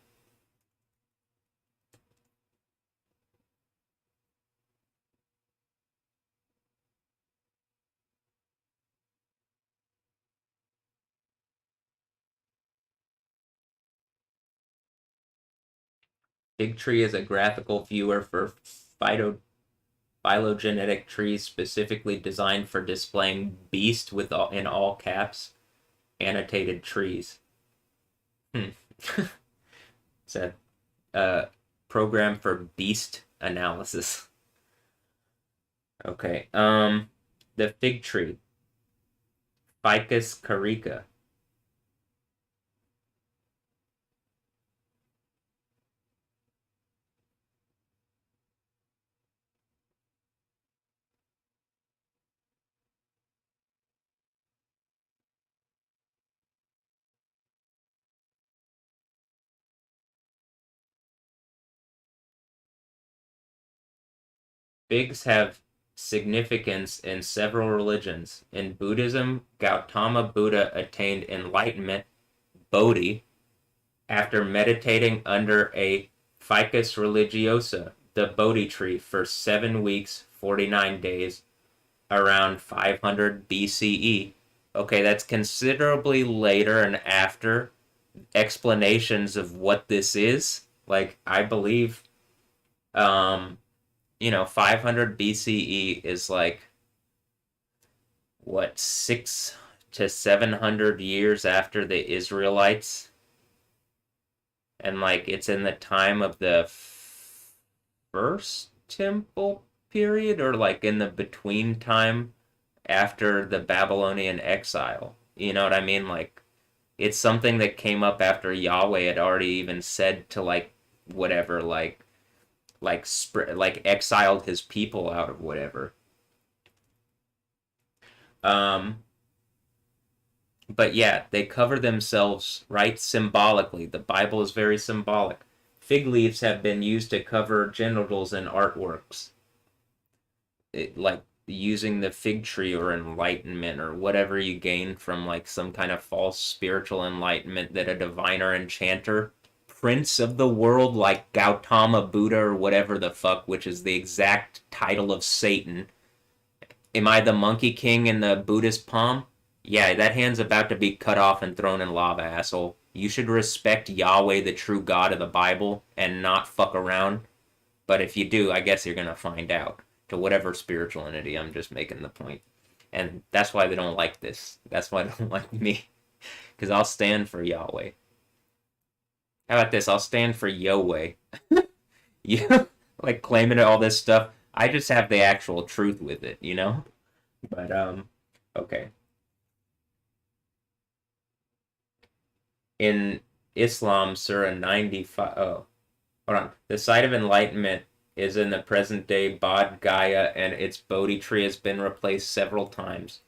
fig tree is a graphical viewer for phylogenetic trees specifically designed for displaying beast with all, in all caps, annotated trees. Hmm. It's a uh, program for beast analysis. Okay. The fig tree, Ficus carica. Figs have significance in several religions. In Buddhism, Gautama Buddha attained enlightenment, Bodhi, after meditating under a Ficus religiosa, the Bodhi tree, for 7 weeks, 49 days, around 500 BCE. Okay, that's considerably later and after explanations of what this is. Like, I believe, 500 BCE is like, what, 6 to 700 years after the Israelites? And like, it's in the time of the first temple period, or like in the between time after the Babylonian exile. You know what I mean? Like, it's something that came up after Yahweh had already even said to like whatever, like exiled his people out of whatever. Um, but yeah, they cover themselves, right, symbolically. The Bible is very symbolic. Fig leaves have been used to cover genitals in artworks, like using the fig tree or enlightenment or whatever you gain from like some kind of false spiritual enlightenment that a diviner enchanter, prince of the world like Gautama Buddha or whatever the fuck, which is the exact title of Satan. Am I the monkey king in the Buddhist palm? Yeah, that hand's about to be cut off and thrown in lava, asshole. You should respect Yahweh, the true God of the Bible, and not fuck around. But if you do, I guess you're gonna find out. To whatever spiritual entity, I'm just making the point. And that's why they don't like this. That's why they don't like me. Because I'll stand for Yahweh. How about this? I'll stand for Yahweh. You like claiming all this stuff. I just have the actual truth with it, you know? But Okay. In Islam, Surah 95. Oh, hold on. The site of enlightenment is in the present day Bodh Gaya, and its Bodhi tree has been replaced several times.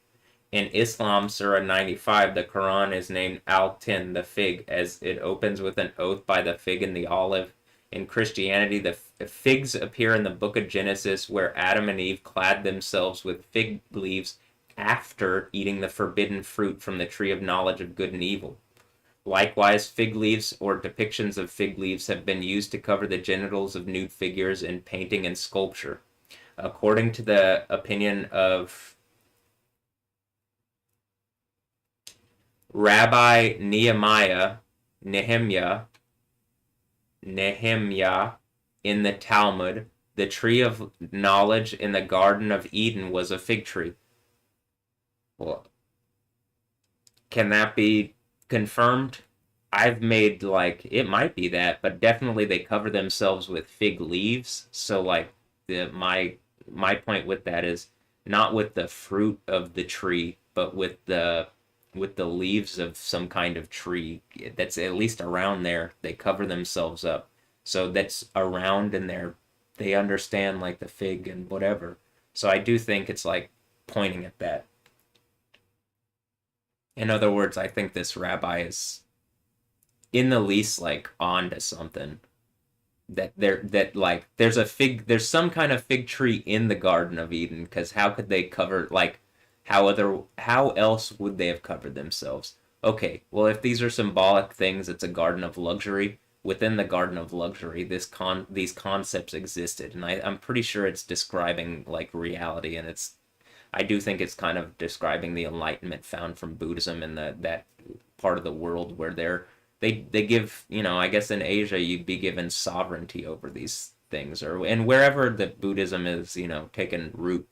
In Islam, Surah 95, the Quran is named Al-Tin, the fig, as it opens with an oath by the fig and the olive. In Christianity, the figs appear in the book of Genesis, where Adam and Eve clad themselves with fig leaves after eating the forbidden fruit from the tree of knowledge of good and evil. Likewise, fig leaves or depictions of fig leaves have been used to cover the genitals of nude figures in painting and sculpture. According to the opinion of Rabbi Nehemiah, in the Talmud, the tree of knowledge in the Garden of Eden was a fig tree. Well, can that be confirmed? I've made like it might be that, but definitely they cover themselves with fig leaves. So like my point with that is not with the fruit of the tree, but with the leaves of some kind of tree that's at least around there. They cover themselves up. So that's around in there. They understand like the fig and whatever. So I do think it's like pointing at that. In other words, I think this rabbi is in the least like on to something that like there's some kind of fig tree in the Garden of Eden, because how could they cover like how else would they have covered themselves? Okay, well, if these are symbolic things, it's a garden of luxury. Within the garden of luxury, these concepts existed, and I'm pretty sure it's describing like reality, and I do think it's kind of describing the enlightenment found from Buddhism in that part of the world where they give, I guess in Asia you'd be given sovereignty over these things, or and wherever the Buddhism is, taken root,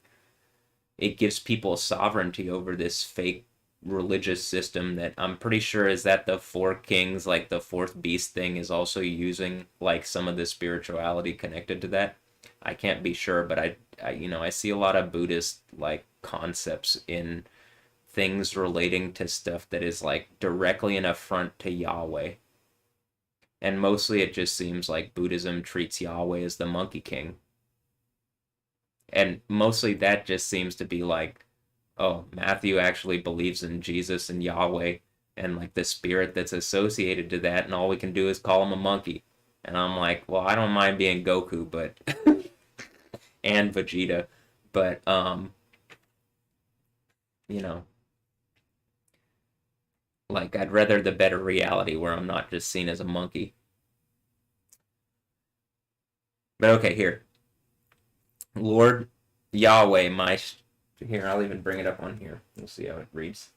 it gives people sovereignty over this fake religious system that I'm pretty sure is that the four kings, like the fourth beast thing, is also using like some of the spirituality connected to that. I can't be sure, but I see a lot of Buddhist like concepts in things relating to stuff that is like directly an affront to Yahweh. And mostly it just seems like Buddhism treats Yahweh as the Monkey King. And mostly that just seems to be like, oh, Matthew actually believes in Jesus and Yahweh and like the spirit that's associated to that, and all we can do is call him a monkey. And I'm like, well, I don't mind being Goku, but and Vegeta, but you know, like I'd rather the better reality where I'm not just seen as a monkey. But okay, here. Lord Yahweh, here, I'll even bring it up on here. We'll see how it reads.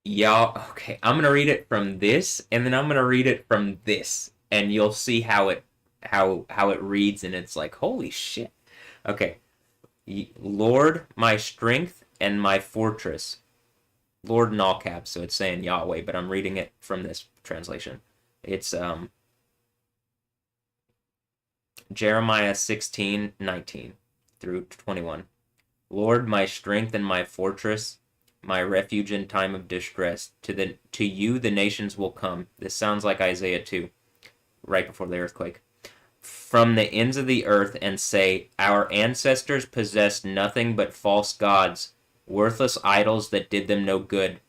Okay, I'm gonna read it from this, and then I'm gonna read it from this, and you'll see how it reads, and it's like, holy shit. Okay. Lord, my strength and my fortress. Lord in all caps, so it's saying Yahweh, but I'm reading it from this translation. It's Jeremiah 16:19 through 21. Lord, my strength and my fortress, my refuge in time of distress. To you the nations will come. This sounds like Isaiah 2, right before the earthquake. From the ends of the earth, and say, our ancestors possessed nothing but false gods, worthless idols that did them no good.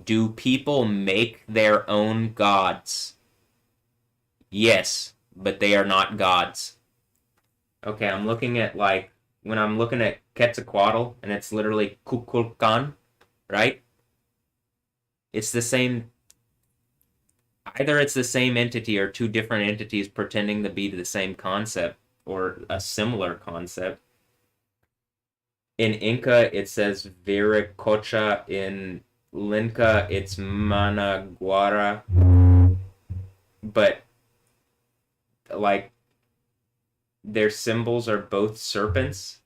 Do people make their own gods? Yes, but they are not gods. Okay, I'm looking at like when I'm looking at Quetzalcoatl, and it's literally Kukulkan, right? It's the same. Either it's the same entity or two different entities pretending to be the same concept or a similar concept. In Inca, it says Viracocha. In Linca, it's Managuara. But like their symbols are both serpents.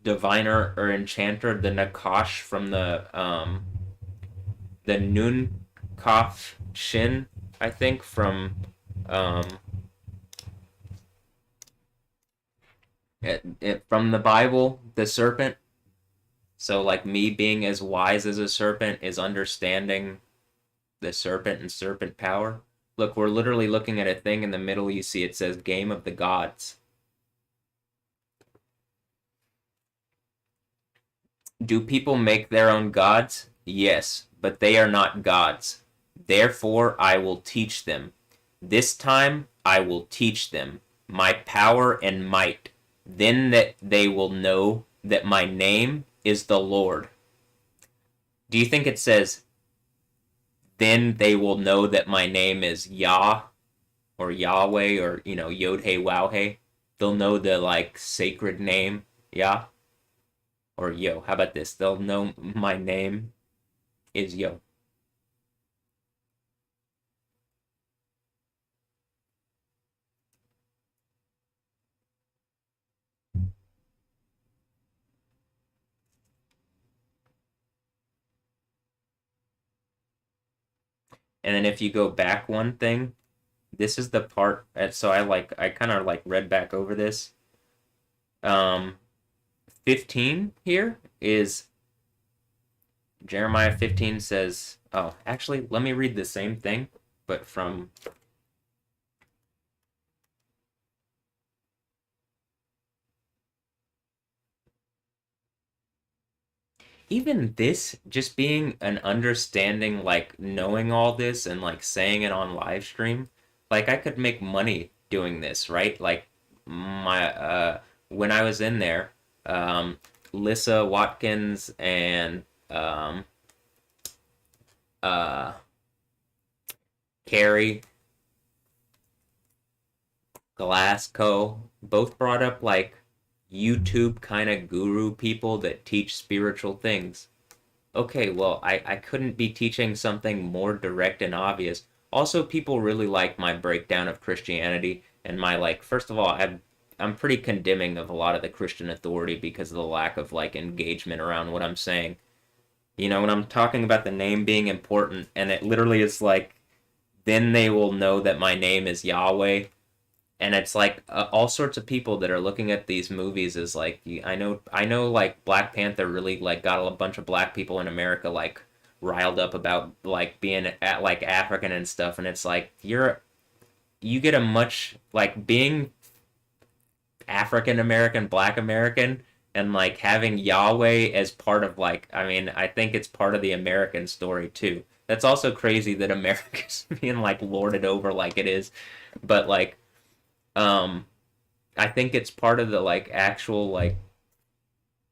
Diviner or enchanter, the Nakash from the Nun Kaf Shin, I think, from From the Bible, the serpent. So like me being as wise as a serpent is understanding the serpent and serpent power. Look, we're literally looking at a thing in the middle. You see it says Game of the Gods. Do people make their own gods? Yes, but they are not gods. Therefore, I will teach them. This time I will teach them my power and might. Then that they will know that my name is the Lord. Do you think it says, then they will know that my name is Yah or Yahweh or, Yod Hey Wow Hey? They'll know the like sacred name, Yah or Yo. How about this? They'll know my name is Yo. And then if you go back one thing, this is the part. So I kind of like read back over this. 15 here is Jeremiah 15 says, oh, actually, let me read the same thing, but from even this, just being an understanding, like knowing all this and like saying it on live stream, like I could make money doing this, right? Like my when I was in there, Lissa Watkins and uh Carrie Glasgow both brought up like YouTube kind of guru people that teach spiritual things. Okay, well, I couldn't be teaching something more direct and obvious. Also, people really like my breakdown of Christianity and my like. First of all, I'm pretty condemning of a lot of the Christian authority because of the lack of like engagement around what I'm saying. When I'm talking about the name being important, and it literally is like, then they will know that my name is Yahweh, and it's like all sorts of people that are looking at these movies is like, I know like Black Panther really like got a bunch of black people in America like riled up about like being at like African and stuff, and it's like you get a much like being African American, Black American, and like having Yahweh as part of like, I mean, I think it's part of the American story too. That's also crazy that America's being like lorded over like it is, but like um I think it's part of the like actual like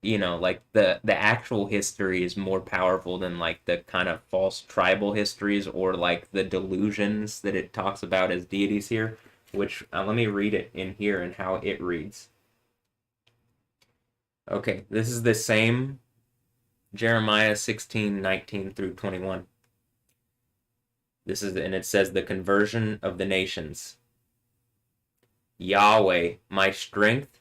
like the actual history is more powerful than like the kind of false tribal histories or like the delusions that it talks about as deities here, which let me read it in here and how it reads. Okay, this is the same Jeremiah 16:19 through 21. This is and it says the conversion of the nations. Yahweh, my strength,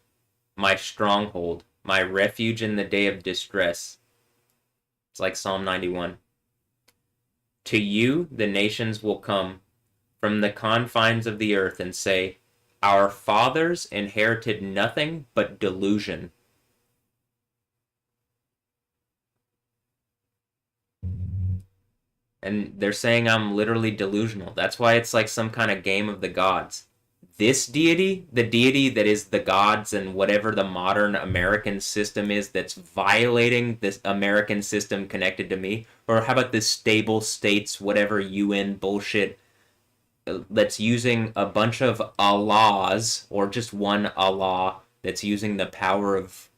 my stronghold, my refuge in the day of distress. It's like Psalm 91. To you the nations will come from the confines of the earth and say, our fathers inherited nothing but delusion. And they're saying I'm literally delusional. That's why it's like some kind of game of the gods. This deity, the deity that is the gods and whatever the modern American system is that's violating this American system connected to me, or how about this stable states, whatever UN bullshit that's using a bunch of Allahs or just one Allah that's using the power of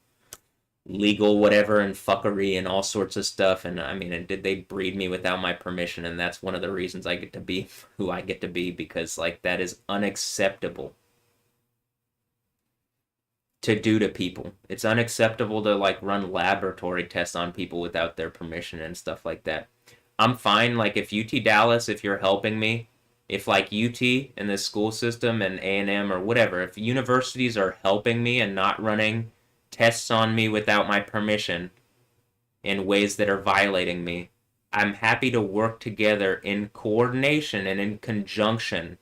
legal whatever and fuckery and all sorts of stuff. And I mean, and did they breed me without my permission? And that's one of the reasons I get to be who I get to be, because like that is unacceptable to do to people. It's unacceptable to like run laboratory tests on people without their permission and stuff like that. I'm fine like if UT Dallas, if you're helping me, if like UT and the school system and A&M or whatever, if universities are helping me and not running tests on me without my permission in ways that are violating me, I'm happy to work together in coordination and in conjunction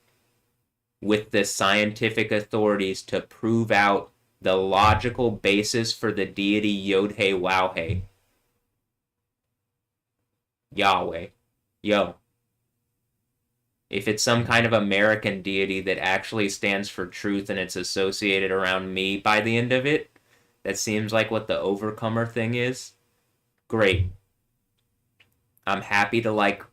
with the scientific authorities to prove out the logical basis for the deity Yod-Hey Wow-Hey. Yahweh. Yo. If it's some kind of American deity that actually stands for truth and it's associated around me by the end of it, that seems like what the overcomer thing is. Great. I'm happy to like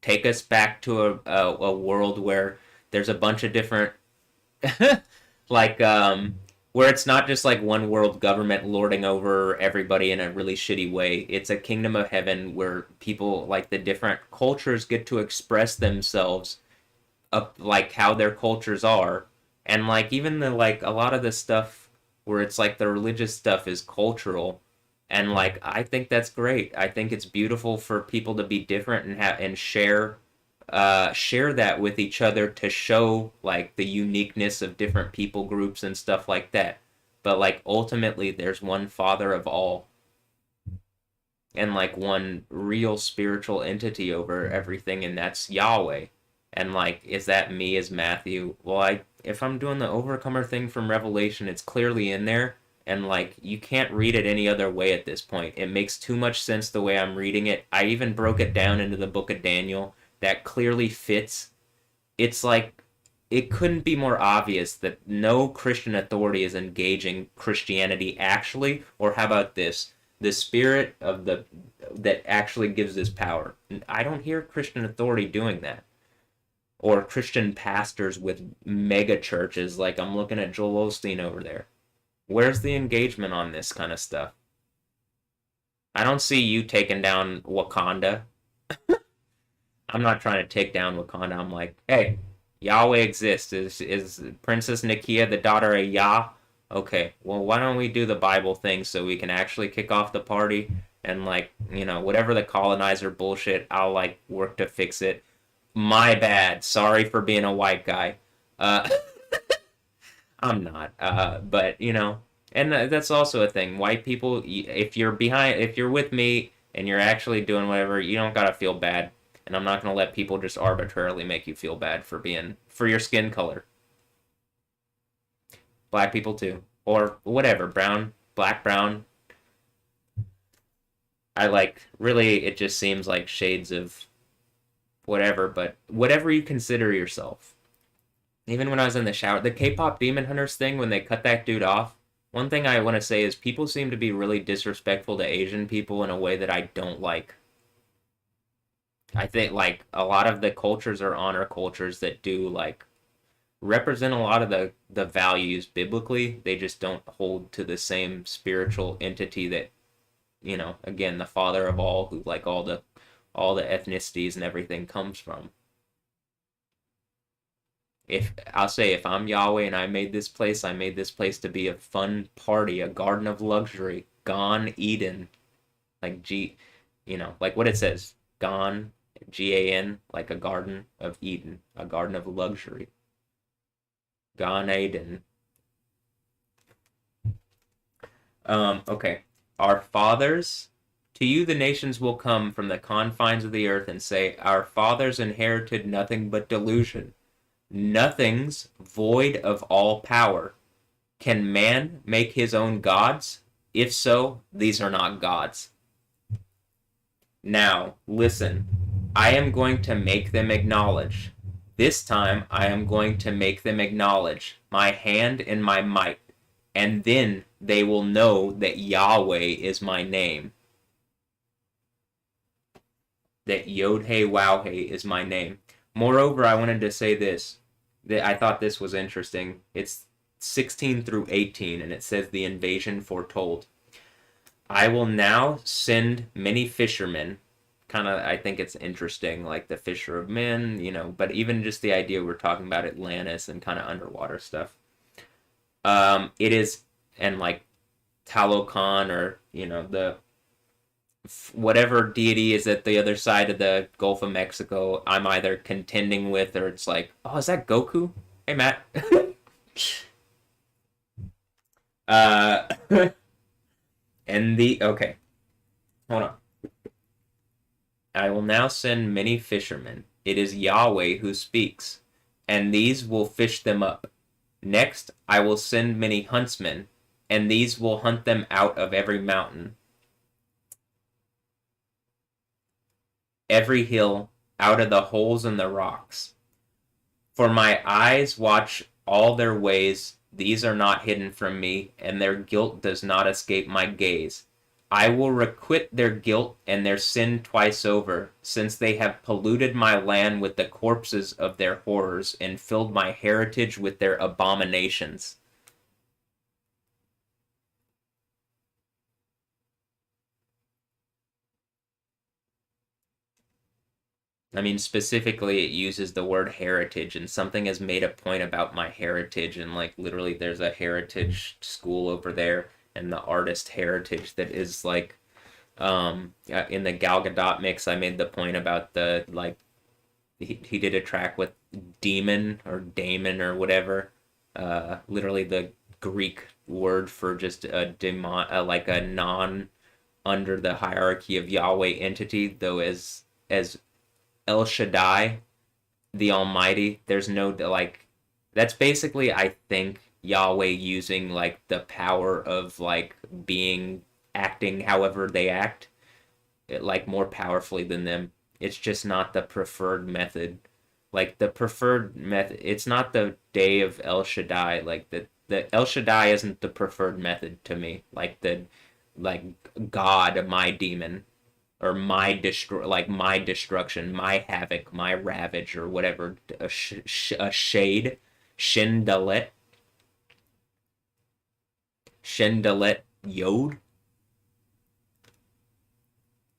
take us back to a world where there's a bunch of different like where it's not just like one world government lording over everybody in a really shitty way. It's a kingdom of heaven where people like the different cultures get to express themselves up like how their cultures are, and like even the like a lot of the stuff where it's like the religious stuff is cultural, and like I think that's great. I think it's beautiful for people to be different and have and share that with each other to show like the uniqueness of different people groups and stuff like that. But like ultimately there's one father of all and like one real spiritual entity over everything, and that's Yahweh. And like, is that me as Matthew? Well, if I'm doing the overcomer thing from Revelation, it's clearly in there, and like you can't read it any other way at this point. It makes too much sense the way I'm reading it. I even broke it down into the book of Daniel. That clearly fits. It's like it couldn't be more obvious that no Christian authority is engaging Christianity actually, or how about this? The spirit of the that actually gives this power. I don't hear Christian authority doing that. Or Christian pastors with mega churches, like I'm looking at Joel Osteen over there. Where's the engagement on this kind of stuff? I don't see you taking down Wakanda. I'm not trying to take down Wakanda. I'm like, hey, Yahweh exists. Is Princess Nakia the daughter of Yah? Okay, well, why don't we do the Bible thing so we can actually kick off the party and like, whatever the colonizer bullshit, I'll like work to fix it. My bad. Sorry for being a white guy. I'm not. But and that's also a thing. White people, if you're with me and you're actually doing whatever, you don't gotta feel bad. And I'm not gonna let people just arbitrarily make you feel bad for your skin color. Black people too, or whatever, brown, black, brown. I like really. It just seems like shades of whatever, but whatever you consider yourself. Even when I was in the shower, the K-pop Demon Hunters thing, when they cut that dude off, one thing I want to say is people seem to be really disrespectful to Asian people in a way that I don't like. I think like a lot of the cultures are honor cultures that do like represent a lot of the values biblically. They just don't hold to the same spiritual entity that, again, the father of all, who like all the ethnicities and everything comes from. If I'm Yahweh and I made this place to be a fun party, a garden of luxury, Gan Eden, like like what it says, Gan, Gan, like a garden of Eden, a garden of luxury, Gan Eden. Okay, our fathers. To you the nations will come from the confines of the earth and say, our fathers inherited nothing but delusion. Nothing's void of all power. Can man make his own gods? If so, these are not gods. Now, listen. I am going to make them acknowledge. This time I am going to make them acknowledge my hand and my might, and then they will know that Yahweh is my name. That Yod-Hey Wow-Hey is my name. Moreover, I wanted to say this. That I thought this was interesting. It's 16 through 18, and it says the invasion foretold. I will now send many fishermen. Kind of, I think it's interesting, like the fisher of men, but even just the idea we're talking about Atlantis and kind of underwater stuff. It is, and like Talokan, or, the whatever deity is at the other side of the Gulf of Mexico, I'm either contending with, or it's like, oh, is that Goku? Hey, Matt. Okay, hold on. I will now send many fishermen. It is Yahweh who speaks, and these will fish them up. Next, I will send many huntsmen, and these will hunt them out of every mountain, every hill, out of the holes in the rocks. For my eyes watch all their ways, these are not hidden from me, and their guilt does not escape my gaze. I will requite their guilt and their sin twice over, since they have polluted my land with the corpses of their horrors, and filled my heritage with their abominations. I mean, specifically, it uses the word heritage, and something has made a point about my heritage, and like literally, there's a heritage school over there, and the artist heritage that is like, in the Gal Gadot mix, I made the point about the like he did a track with demon or daemon or whatever, literally the Greek word for just a demon, like a non under the hierarchy of Yahweh entity, though as El Shaddai, the Almighty. There's no like that's basically I think Yahweh using like the power of like being acting however they act, like more powerfully than them. It's just not the preferred method. Like the preferred method, it's not the day of El Shaddai. Like the El Shaddai isn't the preferred method to me. Like the like God, my demon, or my destruction, my havoc, my ravage, or whatever. A shade, Shindalet, Shindalet Yod.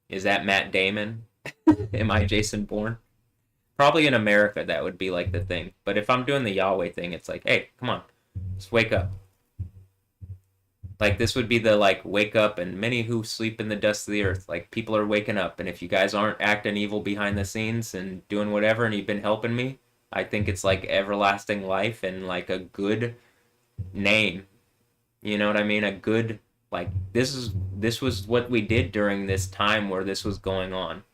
Is that Matt Damon? Am I Jason Bourne? Probably in America that would be like the thing. But if I'm doing the Yahweh thing, it's like, hey, come on, just wake up. Like this would be the like wake up and many who sleep in the dust of the earth. Like people are waking up, and if you guys aren't acting evil behind the scenes and doing whatever, and you've been helping me, I think it's like everlasting life and like a good name. You know what I mean? A good like this was what we did during this time where this was going on,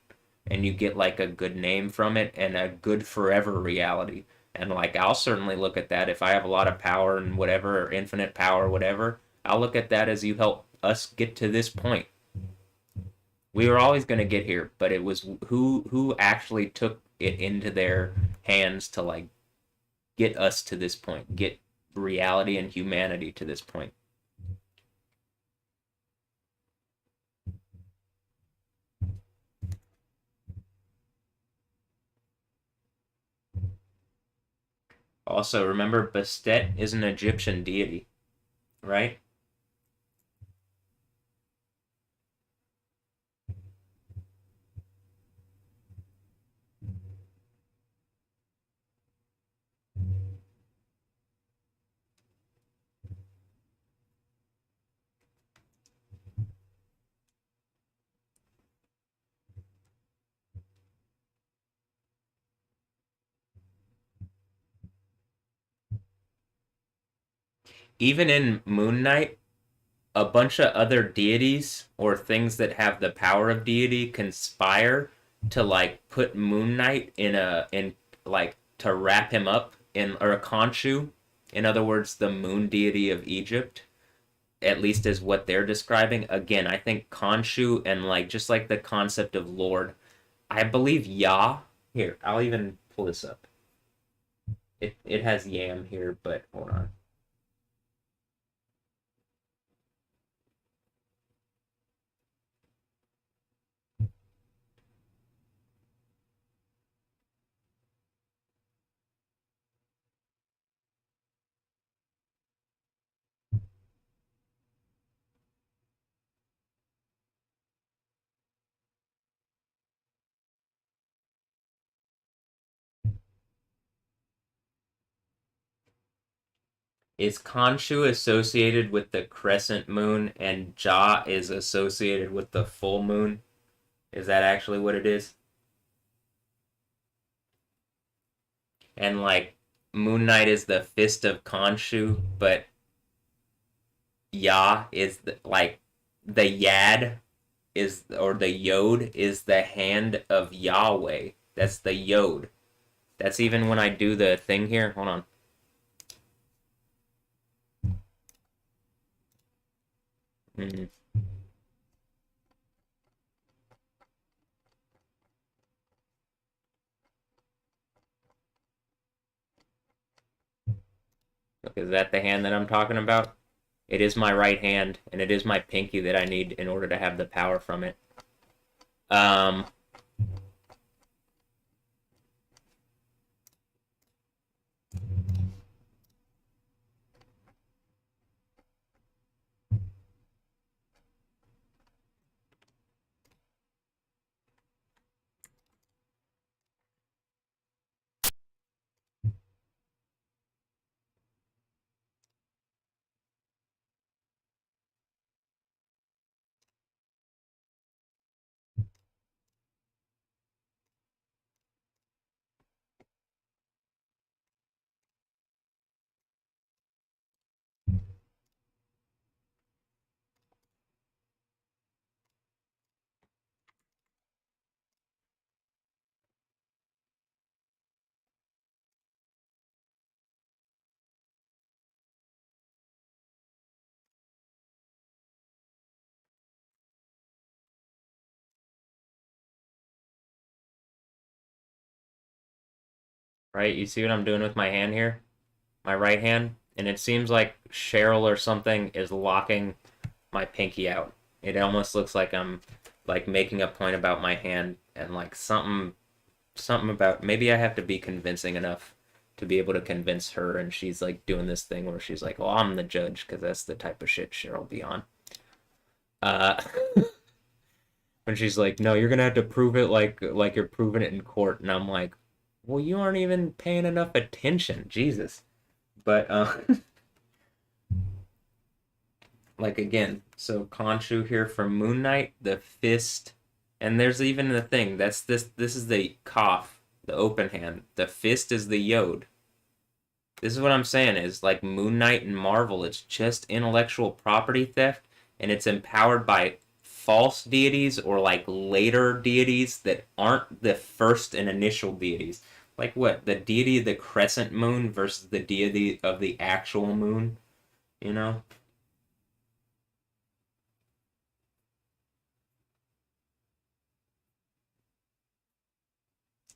and you get like a good name from it and a good forever reality. And like I'll certainly look at that if I have a lot of power and whatever, or infinite power, whatever. I'll look at that as you help us get to this point. We were always going to get here, but it was who actually took it into their hands to like get us to this point, get reality and humanity to this point. Also, remember Bastet is an Egyptian deity, right? Even in Moon Knight, a bunch of other deities or things that have the power of deity conspire to like put Moon Knight in like to wrap him up in or a Khonshu, in other words, the moon deity of Egypt, at least is what they're describing. Again, I think Khonshu and like just like the concept of Lord, I believe Yah. Here, I'll even pull this up. It has Yam here, but hold on. Is Khonshu associated with the crescent moon and Ja is associated with the full moon? Is that actually what it is? And like Moon Knight is the fist of Khonshu, but Ya is like the Yad is or the Yod is the hand of Yahweh. That's the Yod. That's even when I do the thing here. Hold on. Mm-hmm. Is that the hand that I'm talking about? It is my right hand, and it is my pinky that I need in order to have the power from it. Um, right? You see what I'm doing with my hand here? My right hand? And it seems like Cheryl or something is locking my pinky out. It almost looks like I'm like making a point about my hand and like something about maybe I have to be convincing enough to be able to convince her, and she's like doing this thing where she's like, "Well, I'm the judge," because that's the type of shit Cheryl be on. Uh, when she's like, "No, you're gonna have to prove it like you're proving it in court," and I'm like, "Well, you aren't even paying enough attention, Jesus." But like again, so Khonshu here for Moon Knight, the fist, and there's even the thing that's this. This is the Koth, the open hand. The fist is the Yod. This is what I'm saying is like Moon Knight and Marvel, it's just intellectual property theft, and it's empowered by false deities or like later deities that aren't the first and initial deities. Like what? The deity of the crescent moon versus the deity of the actual moon, you know?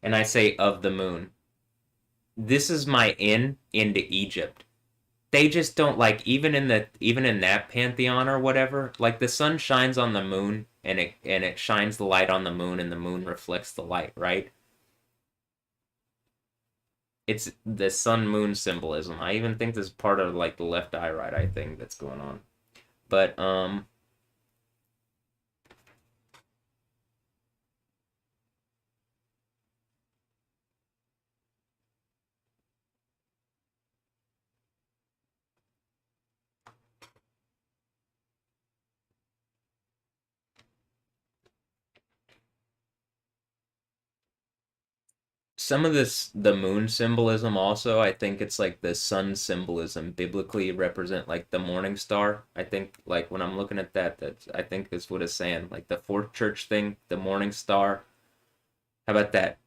And I say of the moon. This is my in into Egypt. They just don't like even in that pantheon or whatever, like the sun shines on the moon and it shines the light on the moon and the moon reflects the light, right? It's the sun moon symbolism. I even think this is part of like the left eye right eye thing that's going on. But some of this the moon symbolism also, I think it's like the sun symbolism biblically represent like the morning star. I think like when I'm looking at that, that's I think is what it's saying. Like the fourth church thing, the morning star. How about that?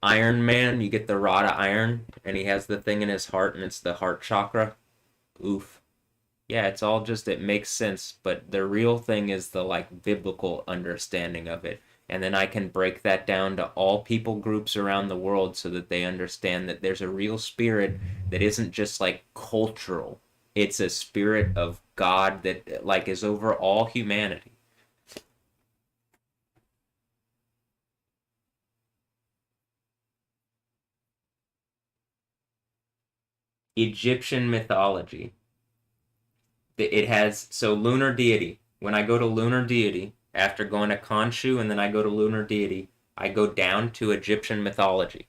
Iron Man, you get the rod of iron, and he has the thing in his heart, and it's the heart chakra. Oof. Yeah, it's all just, it makes sense, but the real thing is the like biblical understanding of it. And then I can break that down to all people groups around the world so that they understand that there's a real spirit that isn't just like cultural. It's a spirit of God that like is over all humanity. Egyptian mythology. It has so lunar deity. When I go to lunar deity, after going to Khonshu and then I go to lunar deity, I go down to Egyptian mythology.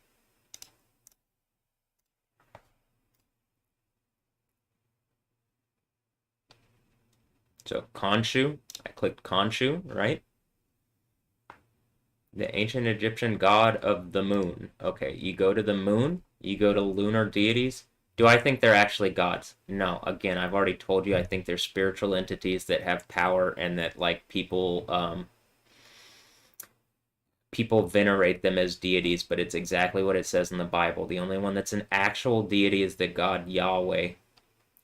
So Khonshu, I clicked Khonshu, right? The ancient Egyptian god of the moon. Okay, you go to the moon, you go to lunar deities. Do I think they're actually gods? No. Again, I've already told you I think they're spiritual entities that have power and that like people venerate them as deities, but it's exactly what it says in the Bible. The only one that's an actual deity is the God Yahweh.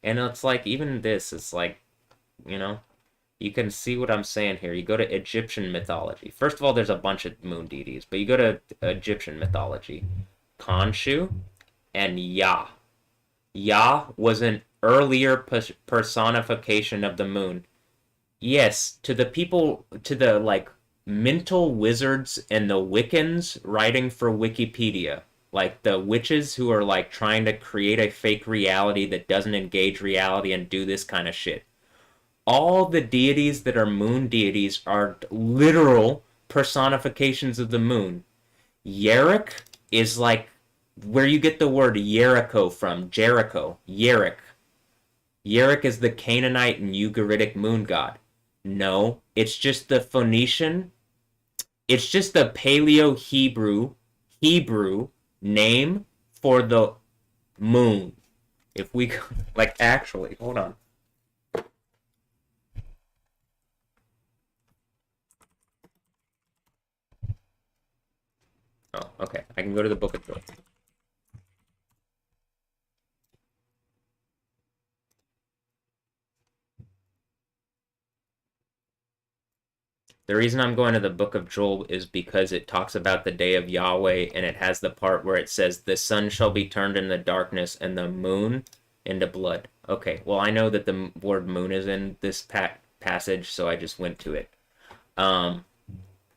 And it's like even this, it's like, you know, You can see what I'm saying here. You go to Egyptian mythology. First of all, there's a bunch of moon deities, but you go to Egyptian mythology. Khonshu and Yah. Yah was an earlier personification of the moon. Yes, to the people, to the like mental wizards and the Wiccans writing for Wikipedia, like the witches who are like trying to create a fake reality that doesn't engage reality and do this kind of shit. All the deities that are moon deities are literal personifications of the moon. Yerrick is like where you get the word Jericho from. Jericho. Yerrick. Yerrick is the Canaanite and Ugaritic moon god. No, it's just the Phoenician. It's just the Paleo Hebrew name for the moon. If we like actually, hold on. Oh, okay. I can go to the Book of Job. The reason I'm going to the Book of Joel is because it talks about the day of Yahweh, and it has the part where it says, "The sun shall be turned into darkness, and the moon into blood." Okay, well, I know that the word moon is in this passage, so I just went to it. Um,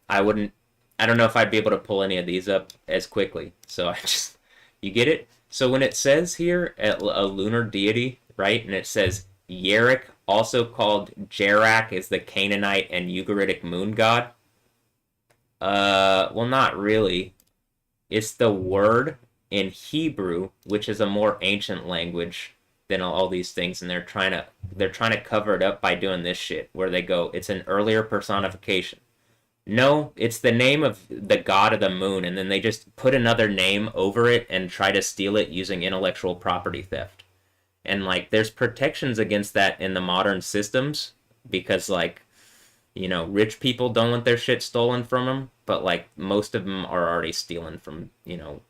I wouldn't, I don't know if I'd be able to pull any of these up as quickly, so I just, you get it? So when it says here, a lunar deity, right, and it says, Yerrick, also called Jerak, is the Canaanite and Ugaritic moon god. Well, not really. It's the word in Hebrew, which is a more ancient language than all these things, and they're trying to cover it up by doing this shit, where they go, it's an earlier personification. No, it's the name of the god of the moon, and then they just put another name over it and try to steal it using intellectual property theft. And like there's protections against that in the modern systems because like rich people don't want their shit stolen from them, but like most of them are already stealing from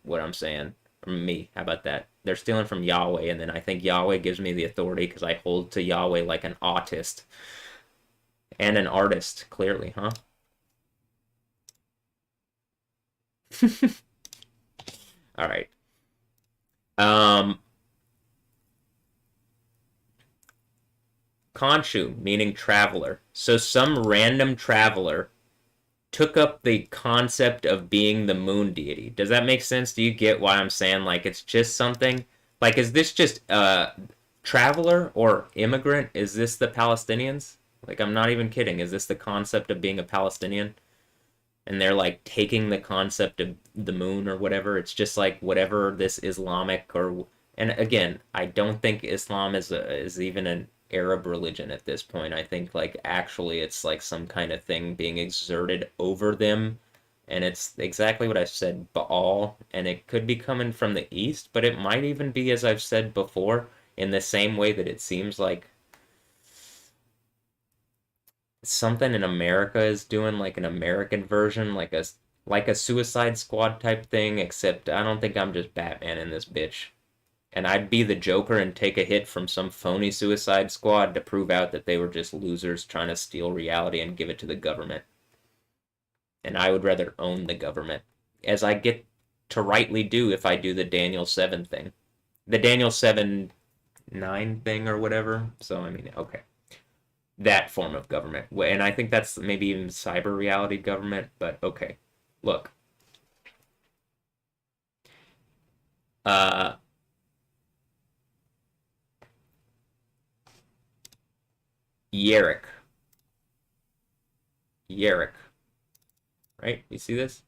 what I'm saying, from me. How about that? They're stealing from Yahweh, and then I think Yahweh gives me the authority because I hold to Yahweh like an autist and an artist, clearly, huh? All right. Um, Khonshu, meaning traveler. So some random traveler took up the concept of being the moon deity. Does that make sense? Do you get why I'm saying like it's just something? Like is this just traveler or immigrant? Is this the Palestinians? Like I'm not even kidding. Is this the concept of being a Palestinian? And they're like taking the concept of the moon or whatever. It's just like whatever this Islamic or and again, I don't think Islam is even an Arab religion at this point. I think like actually it's like some kind of thing being exerted over them, and it's exactly what I said, Baal, and it could be coming from the east, but it might even be, as I've said before, in the same way that it seems like something in America is doing, like an American version, like a Suicide Squad type thing, except I don't think I'm just Batman in this bitch. And I'd be the Joker and take a hit from some phony Suicide Squad to prove out that they were just losers trying to steal reality and give it to the government. And I would rather own the government, as I get to rightly do if I do the Daniel 7 thing. The Daniel 7-9 thing or whatever. So, I mean, okay. That form of government. And I think that's maybe even cyber reality government, but okay. Look. Uh, Yerrick. Yerrick. Right? You see this?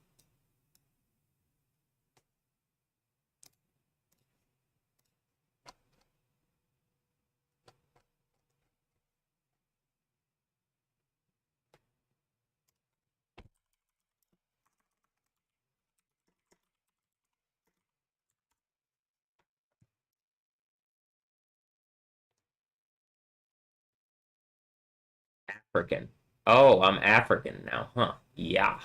African. Oh, I'm African now, huh? Yeah.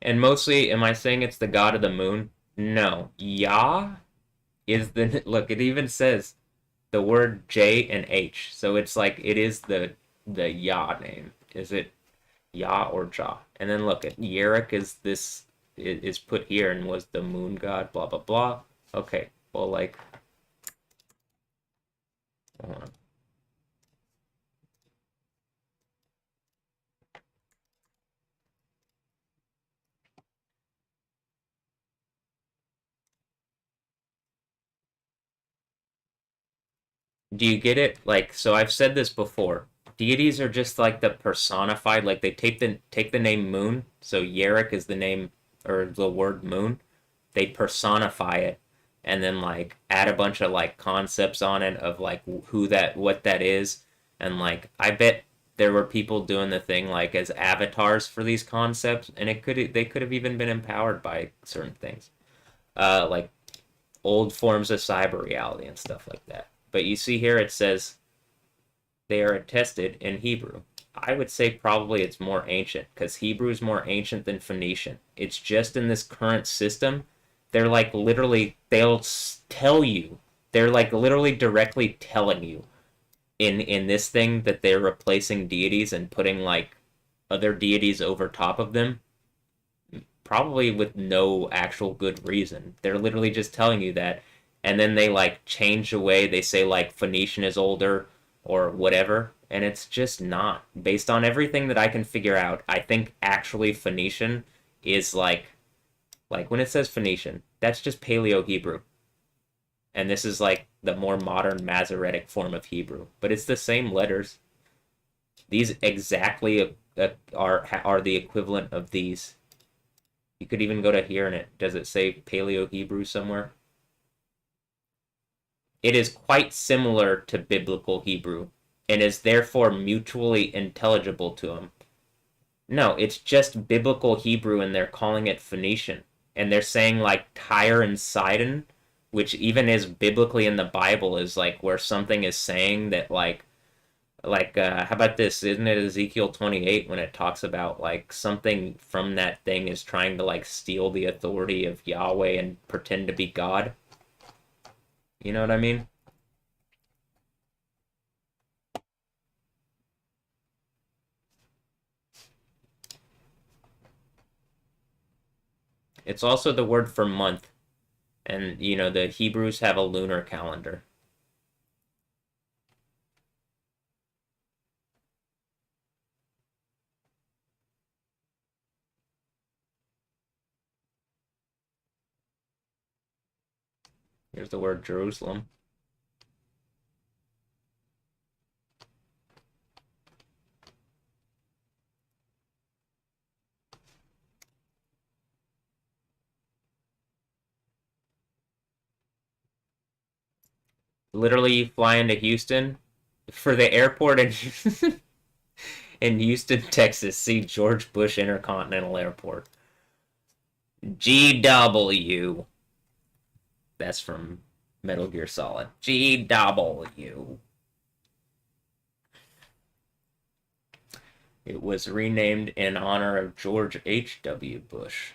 And mostly, am I saying it's the god of the moon? No, Yah is the look. It even says the word J and H, so it's like it is the Yah name. Is it Yah or Jah? And then look at Yerek is this is put here and was the moon god. Blah blah blah. Okay, well like hold on. Do you get it? Like, so I've said this before. Deities are just like the personified, like they take the name Moon. So Yerek is the name or the word Moon. They personify it and then like add a bunch of like concepts on it of like who that what that is. And like I bet there were people doing the thing like as avatars for these concepts and it could they could have even been empowered by certain things. Like old forms of cyber reality and stuff like that. But you see here it says they are attested in Hebrew. I would say probably it's more ancient because Hebrew is more ancient than Phoenician. It's just in this current system, they're like literally, they'll tell you, they're like literally directly telling you in this thing that they're replacing deities and putting like other deities over top of them, probably with no actual good reason. They're literally just telling you that, and then they like change the way they say like Phoenician is older or whatever, and it's just not based on everything that I can figure out. I think actually Phoenician is like when it says Phoenician, that's just Paleo Hebrew, and this is like the more modern Masoretic form of Hebrew, but it's the same letters. These exactly are the equivalent of these. You could even go to here and it does it say Paleo Hebrew somewhere? It is quite similar to Biblical Hebrew and is therefore mutually intelligible to them. No, it's just Biblical Hebrew and they're calling it Phoenician. And they're saying like Tyre and Sidon, which even is biblically in the Bible, is like where something is saying that how about this? Isn't it Ezekiel 28 when it talks about like something from that thing is trying to like steal the authority of Yahweh and pretend to be God? You know what I mean? It's also the word for month, and you know the Hebrews have a lunar calendar. Here's the word Jerusalem. Literally, you fly into Houston for the airport in in Houston, Texas. See George Bush Intercontinental Airport. GW. That's from Metal Gear Solid. GW. It was renamed in honor of George H.W. Bush.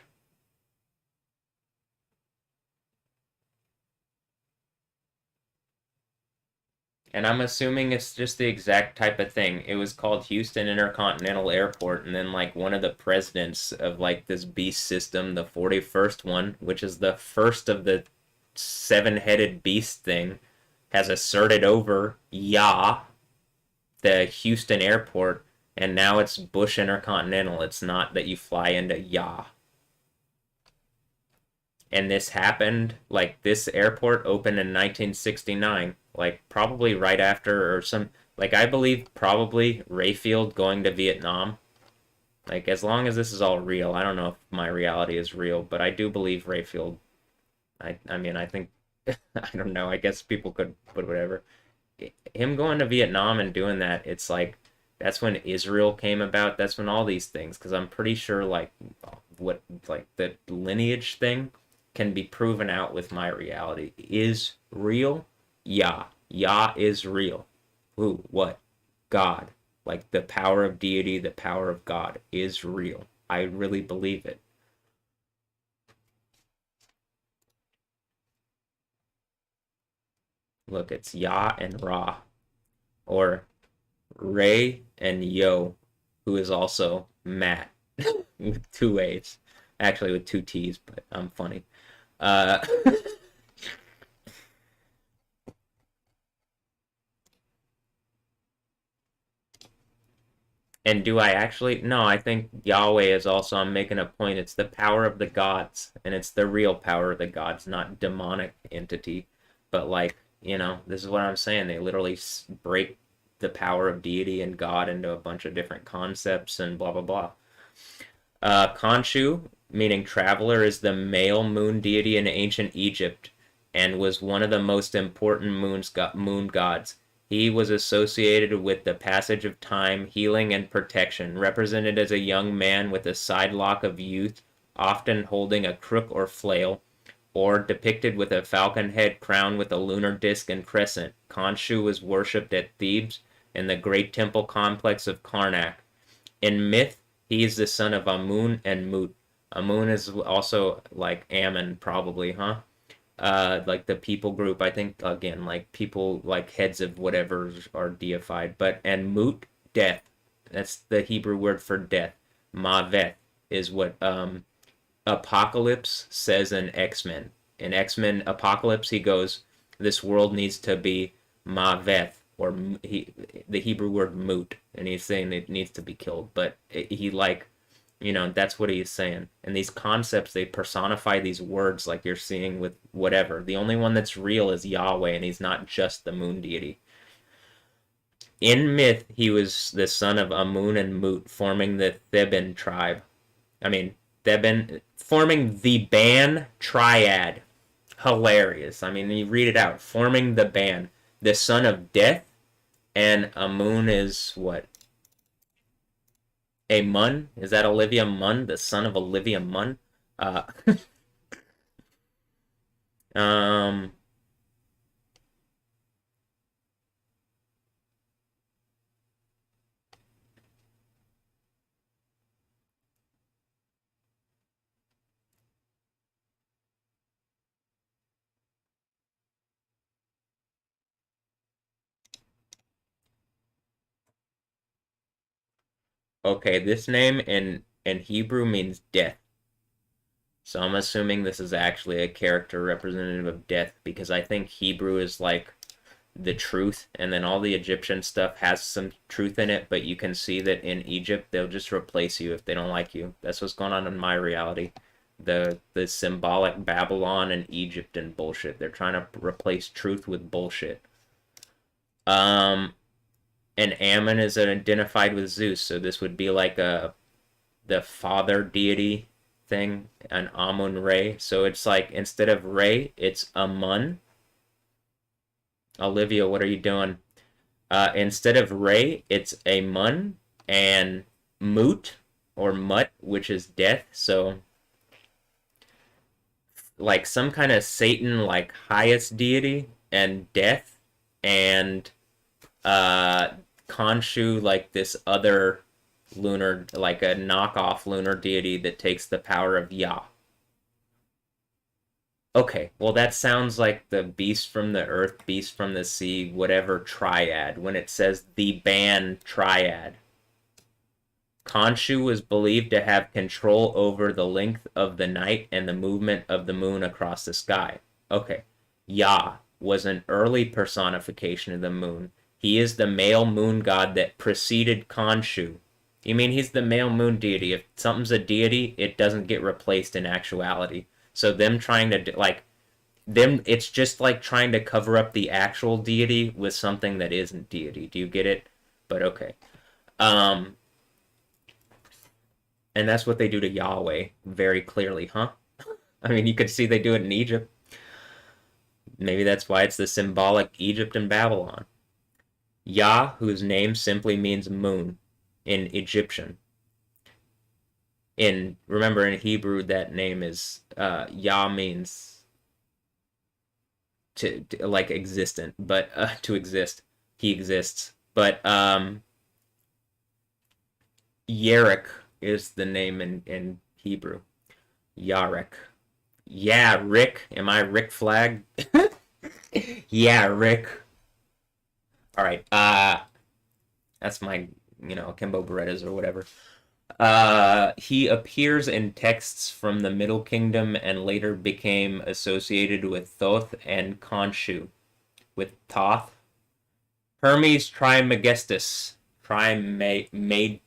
And I'm assuming it's just the exact type of thing. It was called Houston Intercontinental Airport, and then like one of the presidents of like this beast system, the 41st one, which is the first of the seven-headed beast thing, has asserted over Yah, the Houston airport, and now it's Bush Intercontinental. It's not that you fly into Yah. And this happened like this airport opened in 1969, like probably right after or some like I believe probably Rayfield going to Vietnam. Like as long as this is all real, I don't know if my reality is real, but I do believe Rayfield. I mean I think I don't know. I guess people could put whatever. Him going to Vietnam and doing that, it's like that's when Israel came about. That's when all these things, because I'm pretty sure like what like the lineage thing can be proven out with my reality is real. Yeah, Yah is real. Who? What? God. Like the power of deity, the power of God is real. I really believe it. Look, it's Yah and Ra, or Ray and Yo, who is also Matt with two A's, actually with two T's, but I'm funny. Uh, and do I actually? No, I think Yahweh is also, I'm making a point, it's the power of the gods, and it's the real power of the gods, not demonic entity. But, like, this is what I'm saying. They literally break the power of deity and God into a bunch of different concepts and blah, blah, blah. Khonshu, meaning traveler, is the male moon deity in ancient Egypt and was one of the most important moon gods. He was associated with the passage of time, healing, and protection, represented as a young man with a side lock of youth, often holding a crook or flail, or depicted with a falcon head crowned with a lunar disk and crescent. Khonshu was worshipped at Thebes in the great temple complex of Karnak. In myth, he is the son of Amun and Mut. Amun is also like Ammon, probably, huh? Like the people group, I think, again, like people, like heads of whatever are deified. And Mut, death. That's the Hebrew word for death. Maveth is what Apocalypse says in X-Men. In X-Men Apocalypse, he goes, this world needs to be Maveth, or the Hebrew word Mut, and he's saying it needs to be killed. But he, like, that's what he's saying. And these concepts, they personify these words like you're seeing with whatever. The only one that's real is Yahweh, and he's not just the moon deity. In myth, he was the son of Amun and Mut, forming the Theban tribe. I mean, Theban, forming the Ban triad. Hilarious. I mean, you read it out. Forming the Ban. The son of death, and Amun is what? A Munn? Is that Olivia Munn? The son of Olivia Munn? Uh, um, okay, this name in Hebrew means death. So I'm assuming this is actually a character representative of death because I think Hebrew is like the truth, and then all the Egyptian stuff has some truth in it, but you can see that in Egypt they'll just replace you if they don't like you. That's what's going on in my reality. The symbolic Babylon and Egypt and bullshit. They're trying to replace truth with bullshit. Um and Ammon is identified with Zeus, so this would be like the father deity thing, an Amun Re. So it's like instead of Re, it's Amun. Olivia, what are you doing? Instead of Ray, it's a Mun, and Mut or Mut, which is death. So, like some kind of Satan, like highest deity, and death, and uh, Khonshu, like this other lunar, like a knockoff lunar deity that takes the power of Yah. Okay, well, that sounds like the beast from the earth, beast from the sea, whatever triad, when it says the Ban triad. Khonshu was believed to have control over the length of the night and the movement of the moon across the sky. Okay, Yah was an early personification of the moon. He is the male moon god that preceded Khonshu. You mean he's the male moon deity? If something's a deity, it doesn't get replaced in actuality. So them trying to, like, them, it's just like trying to cover up the actual deity with something that isn't deity. Do you get it? But okay. Um, and that's what they do to Yahweh very clearly, huh? I mean, you could see they do it in Egypt. Maybe that's why it's the symbolic Egypt and Babylon. Yah, whose name simply means moon in Egyptian. Remember, in Hebrew, that name is Yah means to like existent, but to exist. He exists. But Yerek is the name in Hebrew. Yarek. Yeah, Rick. Am I Rick Flag? Yeah, Rick. All right. That's my, Kimbo Berettas or whatever. He appears in texts from the Middle Kingdom and later became associated with Thoth and Khonshu. With Thoth, Hermes Trismegistus, Trimagus,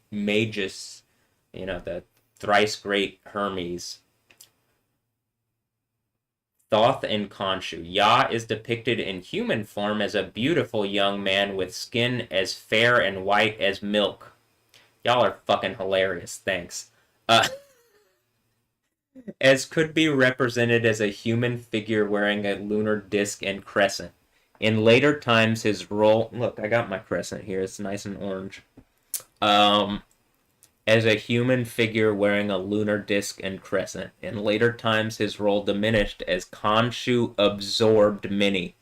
the thrice great Hermes. Thoth and Khonshu. Yah is depicted in human form as a beautiful young man with skin as fair and white as milk. Y'all are fucking hilarious. Thanks. As could be represented as a human figure wearing a lunar disc and crescent. In later times, his role. Look, I got my crescent here. It's nice and orange. Um, as a human figure wearing a lunar disc and crescent. In later times, his role diminished as Khonshu absorbed many.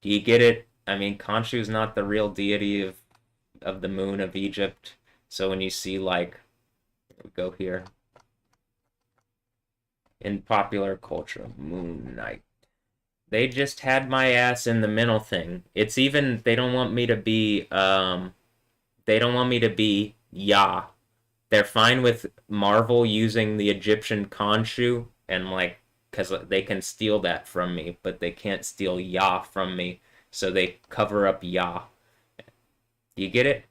Do you get it? I mean, Khonshu is not the real deity of the moon of Egypt. So when you see, like, go here. In popular culture, Moon Knight. They just had my ass in the mental thing. It's even, they don't want me to be, Yah. They're fine with Marvel using the Egyptian Khonshu and like, because they can steal that from me, but they can't steal Yah from me, so they cover up Yah. You get it?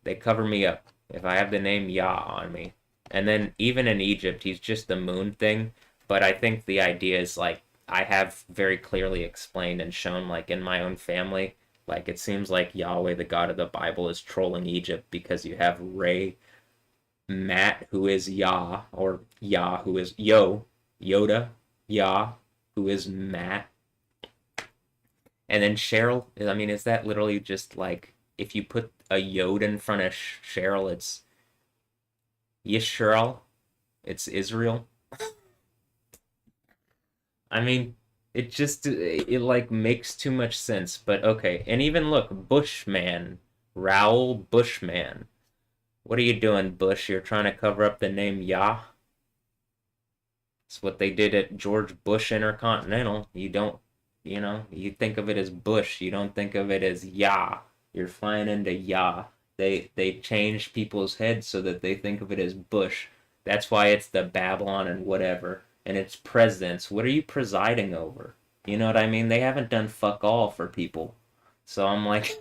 They cover me up if I have the name Yah on me. And then even in Egypt, he's just the moon thing. But I think the idea is like I have very clearly explained and shown like in my own family, like it seems like Yahweh, the God of the Bible, is trolling Egypt because you have Ray, Matt, who is Yah, or Yah, who is Yoda, Yah, who is Matt. And then Cheryl, I mean, is that literally just like if you put a Yod in front of Cheryl, it's Yisrael, it's Israel. I mean, it like makes too much sense, but okay. And even look, Bushman, Raoul Bushman. What are you doing, Bush? You're trying to cover up the name Yah? It's what they did at George Bush Intercontinental. You don't, you think of it as Bush. You don't think of it as Yah. You're flying into Yah. They changed people's heads so that they think of it as Bush. That's why it's the Babylon and whatever. And it's presidents. What are you presiding over? You know what I mean? They haven't done fuck all for people. So I'm like,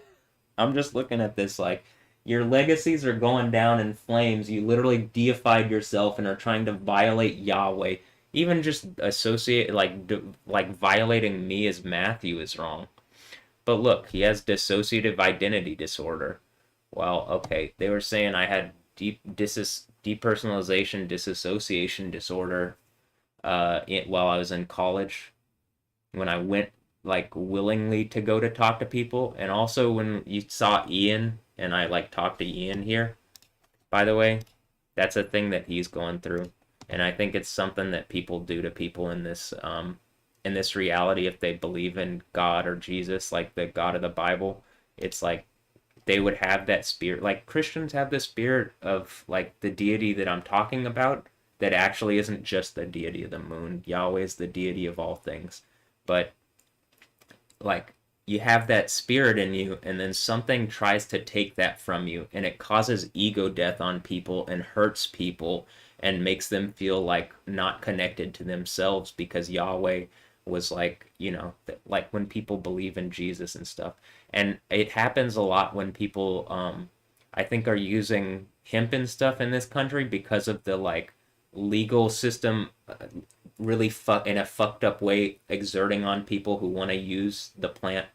I'm just looking at this like, your legacies are going down in flames. You literally deified yourself and are trying to violate Yahweh. Even just associate like violating me as Matthew is wrong. But look, he has dissociative identity disorder. Well, okay, they were saying I had depersonalization disassociation disorder while I was in college when I went like willingly to go to talk to people, and also when you saw Ian and I like talked to Ian here. By the way, that's a thing that he's going through, and I think it's something that people do to people in this reality if they believe in God or Jesus, like the God of the Bible. It's like they would have that spirit. Like Christians have the spirit of like the deity that I'm talking about that actually isn't just the deity of the moon. Yahweh is the deity of all things. But like you have that spirit in you and then something tries to take that from you and it causes ego death on people and hurts people and makes them feel like not connected to themselves because Yahweh was like, like when people believe in Jesus and stuff. And it happens a lot when people I think are using hemp and stuff in this country because of the like legal system really in a fucked up way exerting on people who want to use the plant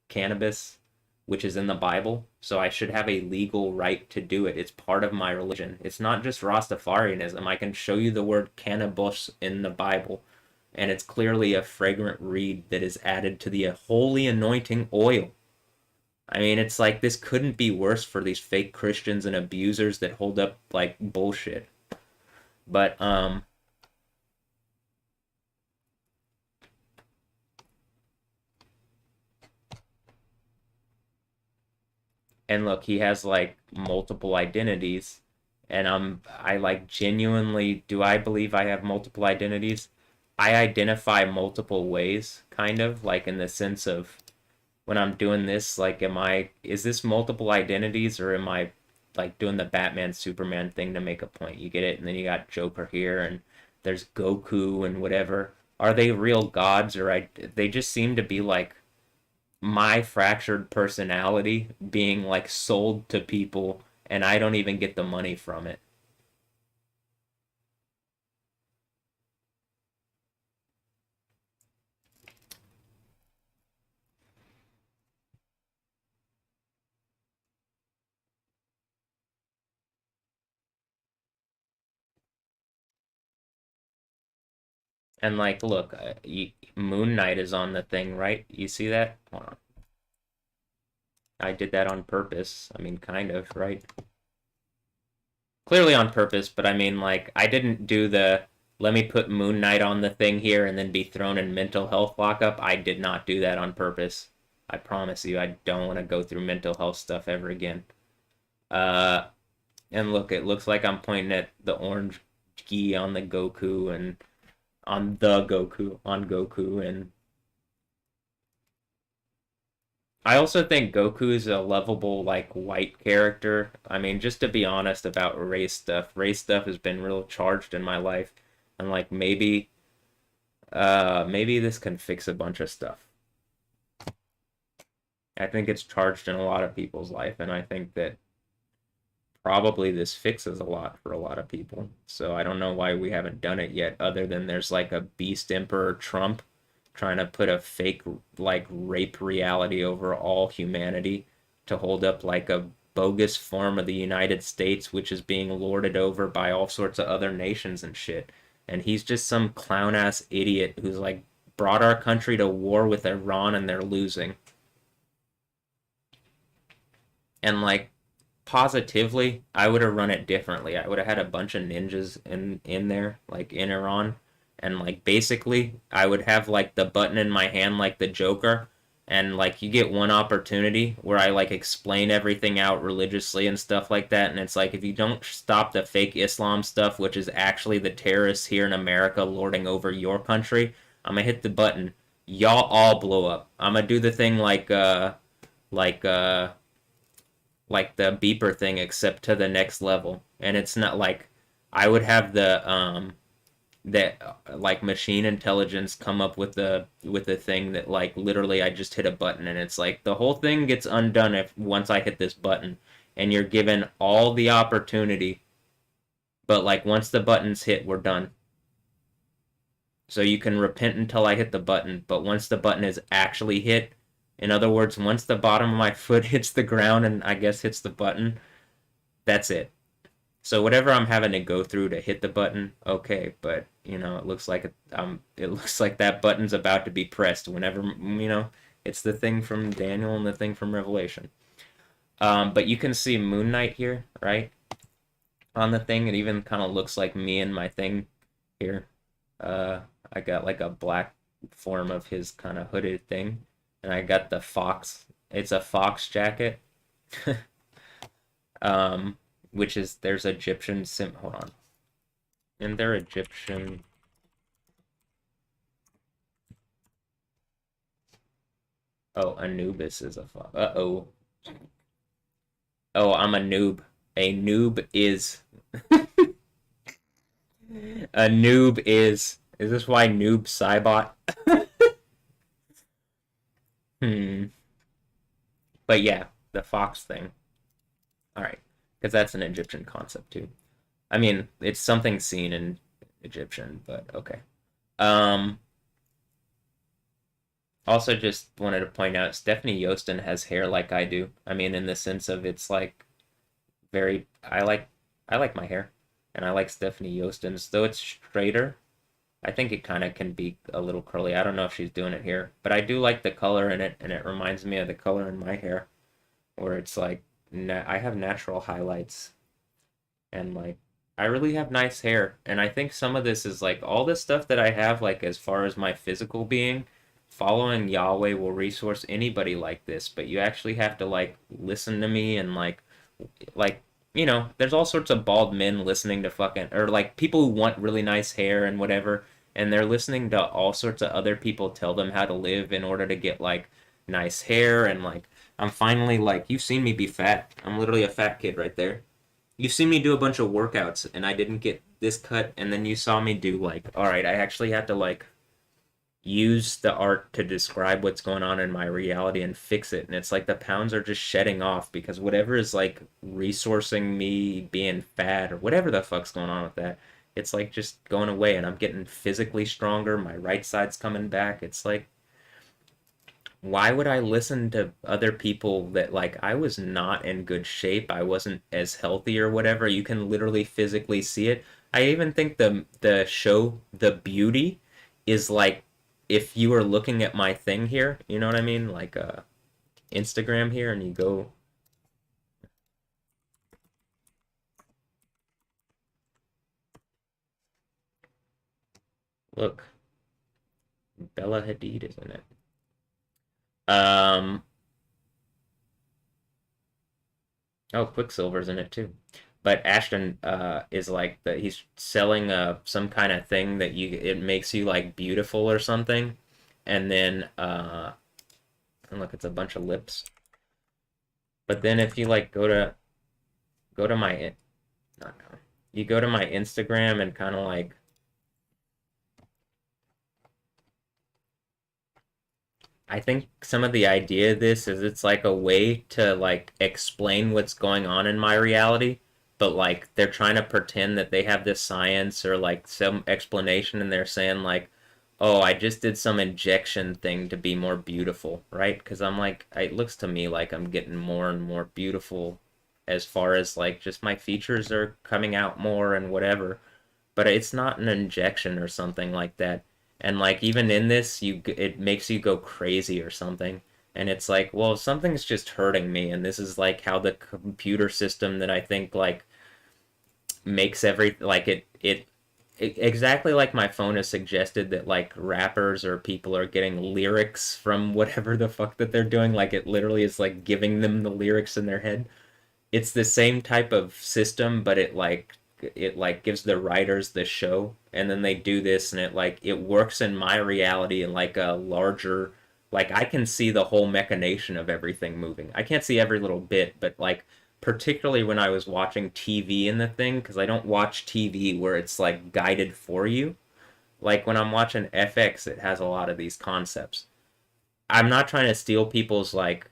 cannabis, which is in the Bible. So I should have a legal right to do it. It's part of my religion. It's not just Rastafarianism. I can show you the word cannabis in the Bible, and it's clearly a fragrant reed that is added to the holy anointing oil. I mean, it's like this couldn't be worse for these fake Christians and abusers that hold up like bullshit. But and look, he has like multiple identities, and I like genuinely do I believe I have multiple identities? I identify multiple ways, kind of, like in the sense of when I'm doing this, like, is this multiple identities or am I like doing the Batman Superman thing to make a point? You get it? And then you got Joker here and there's Goku and whatever. Are they real gods or they just seem to be like my fractured personality being like sold to people and I don't even get the money from it. And like, look, Moon Knight is on the thing, right? You see that? Hold on. I did that on purpose. I mean, kind of, right? Clearly on purpose, but I mean, like, I didn't do the let me put Moon Knight on the thing here and then be thrown in mental health lockup. I did not do that on purpose. I promise you, I don't want to go through mental health stuff ever again. Uh, and look, it looks like I'm pointing at the orange gi on the Goku and on the Goku, on Goku, and I also think Goku is a lovable, like, white character. I mean, just to be honest about race stuff has been real charged in my life. And, like, maybe this can fix a bunch of stuff. I think it's charged in a lot of people's life, and I think that probably this fixes a lot for a lot of people. So I don't know why we haven't done it yet, other than there's, like, a Beast Emperor Trump trying to put a fake like rape reality over all humanity to hold up like a bogus form of the United States which is being lorded over by all sorts of other nations and shit. And he's just some clown ass idiot who's like brought our country to war with Iran and they're losing. And like positively, I would have run it differently. I would have had a bunch of ninjas in there, like in Iran, and like basically, I would have like the button in my hand, like the Joker, and like you get one opportunity where I like explain everything out religiously and stuff like that, and it's like if you don't stop the fake Islam stuff, which is actually the terrorists here in America lording over your country, I'm gonna hit the button. Y'all all blow up. I'm gonna do the thing like uh like the beeper thing except to the next level. And it's not like I would have the that like machine intelligence come up with the thing that like literally I just hit a button and it's like the whole thing gets undone if once I hit this button and you're given all the opportunity but like once the button's hit we're done. So you can repent until I hit the button, but once the button is actually hit, in other words, once the bottom of my foot hits the ground and I guess hits the button, that's it. So whatever I'm having to go through to hit the button, okay, but you know, it looks like that button's about to be pressed whenever, you know, it's the thing from Daniel and the thing from Revelation. But you can see Moon Knight here, right? On the thing, it even kind of looks like me and my thing here. Uh, I got like a black form of his kind of hooded thing, and I got the fox. It's a fox jacket. um, which is there's Egyptian sim. Hold on, and they're Egyptian. Oh, Anubis is a fox. Uh-oh. Oh, I'm a noob. A noob is. A noob is. Is this why noob Cybot? Hmm. But yeah, the fox thing. All right, because that's an Egyptian concept too. I mean, it's something seen in Egyptian, but okay. Um. Also, just wanted to point out, Stephanie Yostin has hair like I do. I mean, in the sense of it's like very. I like my hair, and I like Stephanie Yostin's. Though it's straighter, I think it kind of can be a little curly. I don't know if she's doing it here, but I do like the color in it, and it reminds me of the color in my hair, where it's like I have natural highlights, and like I really have nice hair, and I think some of this is like all the stuff that I have, like as far as my physical being. Following Yahweh will resource anybody like this, but you actually have to like listen to me and like you know, there's all sorts of bald men listening to fucking or like people who want really nice hair and whatever, and they're listening to all sorts of other people tell them how to live in order to get like nice hair and like I'm finally like you've seen me be fat. I'm literally a fat kid right there. You've seen me do a bunch of workouts and I didn't get this cut and then you saw me do like all right, I actually have to like use the art to describe what's going on in my reality and fix it. And it's like the pounds are just shedding off because whatever is like resourcing me being fat or whatever the fuck's going on with that, it's like just going away and I'm getting physically stronger. My right side's coming back. It's like, why would I listen to other people that like I was not in good shape? I wasn't as healthy or whatever. You can literally physically see it. I even think the show The Beauty is like if you were looking at my thing here, you know what I mean? Like Instagram here and you go look, Bella Hadid is in it. Um oh, Quicksilver's in it too. But Ashton is like the he's selling some kind of thing that you it makes you like beautiful or something. And then and look, it's a bunch of lips. But then if you like go to my not no, you go to my Instagram and kind of like I think some of the idea of this is it's like a way to like explain what's going on in my reality, but like they're trying to pretend that they have this science or like some explanation and they're saying like, "Oh, I just did some injection thing to be more beautiful," right? Because I'm like, it looks to me like I'm getting more and more beautiful as far as like just my features are coming out more and whatever, but it's not an injection or something like that. And like even in this, you it makes you go crazy or something. And it's like, well, something's just hurting me, and this is like how the computer system that I think like makes every like it exactly like my phone has suggested that like rappers or people are getting lyrics from whatever the fuck that they're doing. Like it literally is like giving them the lyrics in their head. It's the same type of system, but it like gives the writers the show, and then they do this, and it works in my reality in like a larger like I can see the whole machination of everything moving. I can't see every little bit, but like particularly when I was watching TV in the thing, because I don't watch TV where it's like guided for you. Like when I'm watching FX, it has a lot of these concepts. I'm not trying to steal people's like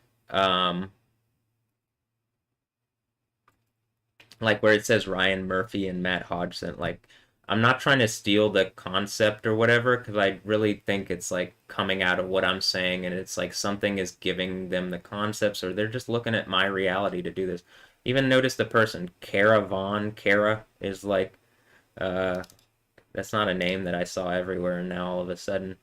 where it says Ryan Murphy and Matt Hodgson, like I'm not trying to steal the concept or whatever because I really think it's like coming out of what I'm saying and it's like something is giving them the concepts or they're just looking at my reality to do this. Even notice the person, Kara Vaughn. Kara is like uh that's not a name that I saw everywhere and now all of a sudden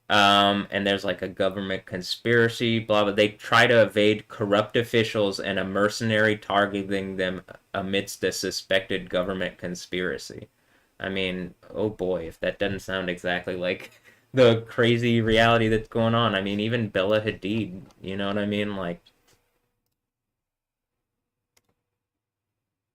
and there's like a government conspiracy, blah blah. They try to evade corrupt officials and a mercenary targeting them amidst a suspected government conspiracy. I mean, oh boy, if that doesn't sound exactly like the crazy reality that's going on. I mean, even Bella Hadid, you know what I mean? Like,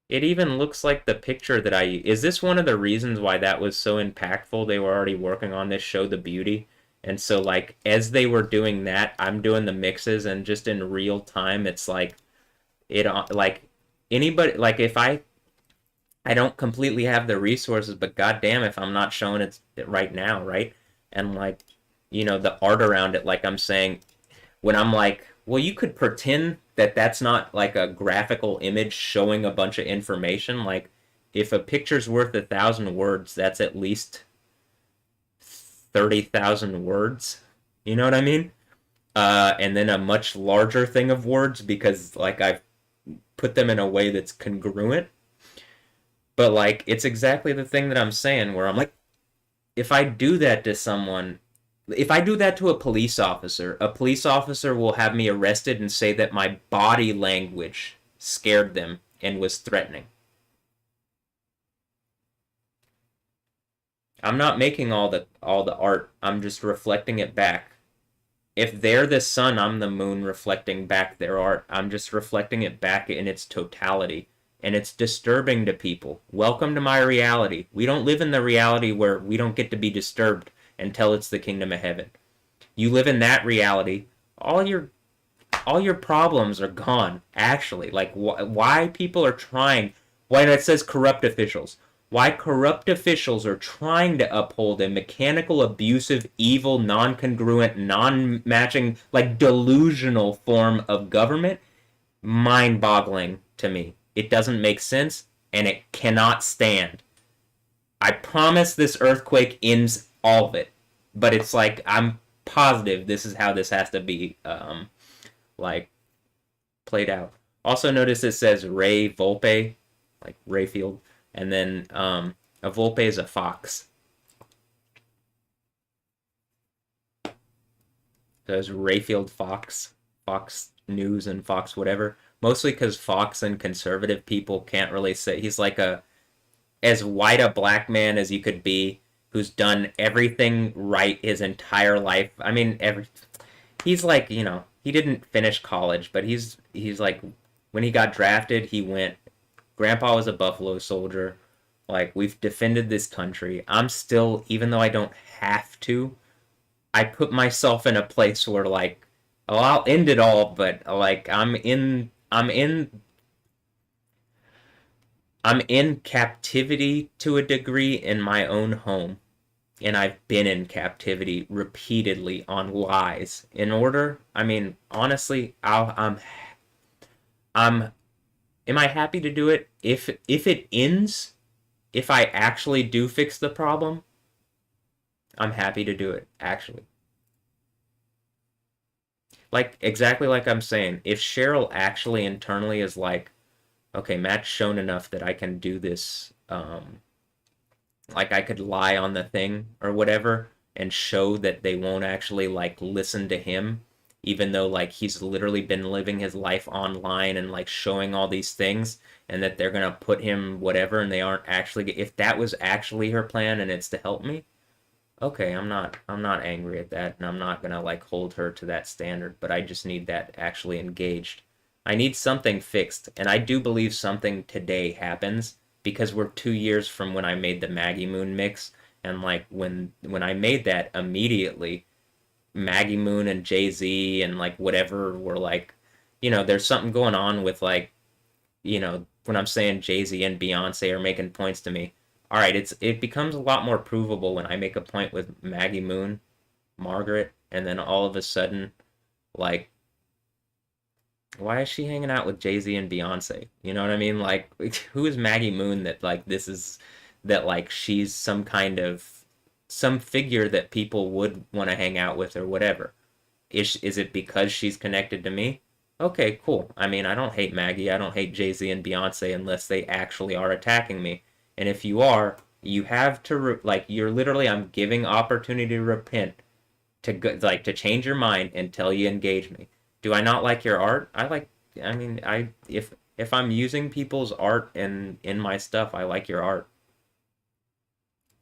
it even looks like the picture that I. Is this one of the reasons why that was so impactful? They were already working on this show, The Beauty. And so, like, as they were doing that, I'm doing the mixes, and just in real time, it's like, like, anybody, like, if I don't completely have the resources, but goddamn if I'm not showing it right now, right? And like, the art around it, like I'm saying, when I'm like, well, you could pretend that that's not like a graphical image showing a bunch of information. Like, if a picture's worth 1,000 words, that's at least 30,000 words. You know what I mean? And then a much larger thing of words because like I've put them in a way that's congruent. But like it's exactly the thing that I'm saying where I'm like if I do that to someone, if I do that to a police officer will have me arrested and say that my body language scared them and was threatening. I'm not making all the art. I'm just reflecting it back. If they're the sun, I'm the moon reflecting back their art. I'm just reflecting it back in its totality. and it's disturbing to people. Welcome to my reality. We don't live in the reality where we don't get to be disturbed until it's the kingdom of heaven. You live in that reality, all your problems are gone. Actually, like why people are trying, why it says corrupt officials. Why corrupt officials are trying to uphold a mechanical, abusive, evil, non-congruent, non-matching, like delusional form of government, mind-boggling to me. It doesn't make sense, and it cannot stand. I promise this earthquake ends all of it, but it's like I'm positive this is how this has to be like played out. Also notice it says Ray Volpe, like Rayfield, and then a Volpe is a fox. So it's Rayfield Fox, Fox News and Fox whatever. Mostly because Fox and conservative people can't really say he's like a as white a black man as you could be, who's done everything right his entire life. I mean, he's like, he didn't finish college, but he's like, when he got drafted, he went. Grandpa was a Buffalo Soldier. Like, we've defended this country. I'm still, even though I don't have to, I put myself in a place where like, oh, I'll end it all, but like I'm in captivity to a degree in my own home, and I've been in captivity repeatedly on lies. In order, I mean, honestly, I'm am I happy to do it if it ends, if I actually do fix the problem? I'm happy to do it actually. Like exactly like I'm saying, if Cheryl actually internally is like, okay, Matt's shown enough that I can do this like I could lie on the thing or whatever and show that they won't actually like listen to him, even though like he's literally been living his life online and like showing all these things, and that they're gonna put him whatever and they aren't actually, if that was actually her plan and it's to help me, okay, I'm not angry at that, and I'm not gonna like hold her to that standard, but I just need that actually engaged. I need something fixed, and I do believe something today happens because we're 2 years from when I made the Maggie Moon mix, and like when I made that immediately, Maggie Moon and Jay Z and like whatever were like, there's something going on with like, when I'm saying Jay Z and Beyonce are making points to me. All right, it becomes a lot more provable when I make a point with Maggie Moon, Margaret, and then all of a sudden, like, why is she hanging out with Jay Z and Beyonce? You know what I mean? Like, who is Maggie Moon that like this is that like she's some kind of some figure that people would want to hang out with or whatever? Is it because she's connected to me? Okay, cool. I mean, I don't hate Maggie. I don't hate Jay Z and Beyonce unless they actually are attacking me. And if you are, you have to like you're literally I'm giving opportunity to repent to like to change your mind until you engage me. Do I not like your art? I mean, if I'm using people's art in my stuff, I like your art.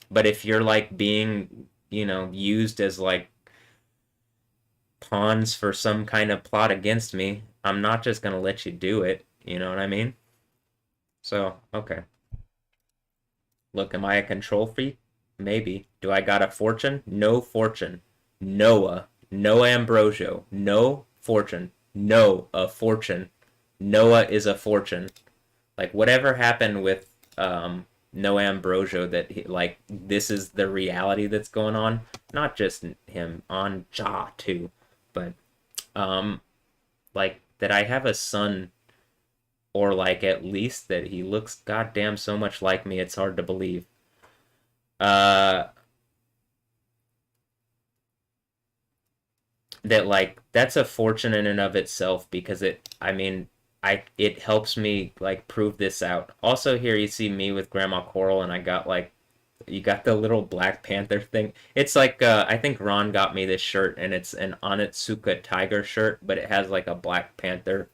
But if you're like being, used as like pawns for some kind of plot against me, I'm not just gonna let you do it. You know what I mean? So, okay. Look, am I a control freak? Maybe. Do I got a fortune? No fortune. Noah Ambrosio. No fortune. No a fortune. Noah is a fortune. Like whatever happened with Noah Ambrosio, that like this is the reality that's going on. Not just him, on Ja too, but um like that I have a son, or like at least that he looks goddamn so much like me, it's hard to believe. Uh, that like that's a fortune in and of itself because I mean, it helps me like prove this out. Also here you see me with Grandma Coral, and I got like you got the little Black Panther thing. It's like I think Ron got me this shirt, and it's an Onitsuka tiger shirt, but it has like a Black Panther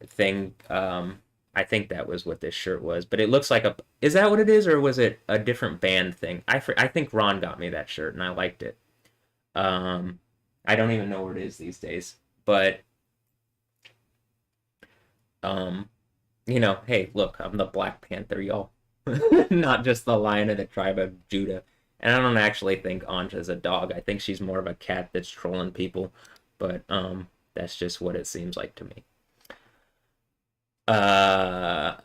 thing. I think that was what this shirt was, but it looks like a. Is that what it is, or was it a different band thing? I think Ron got me that shirt, and I liked it. Um, I don't even know where it is these days, but um, You know, hey, look, I'm the Black Panther, y'all. Not just the Lion of the tribe of Judah. And I don't actually think Anja's a dog. I think she's more of a cat that's trolling people. But that's just what it seems like to me. Uh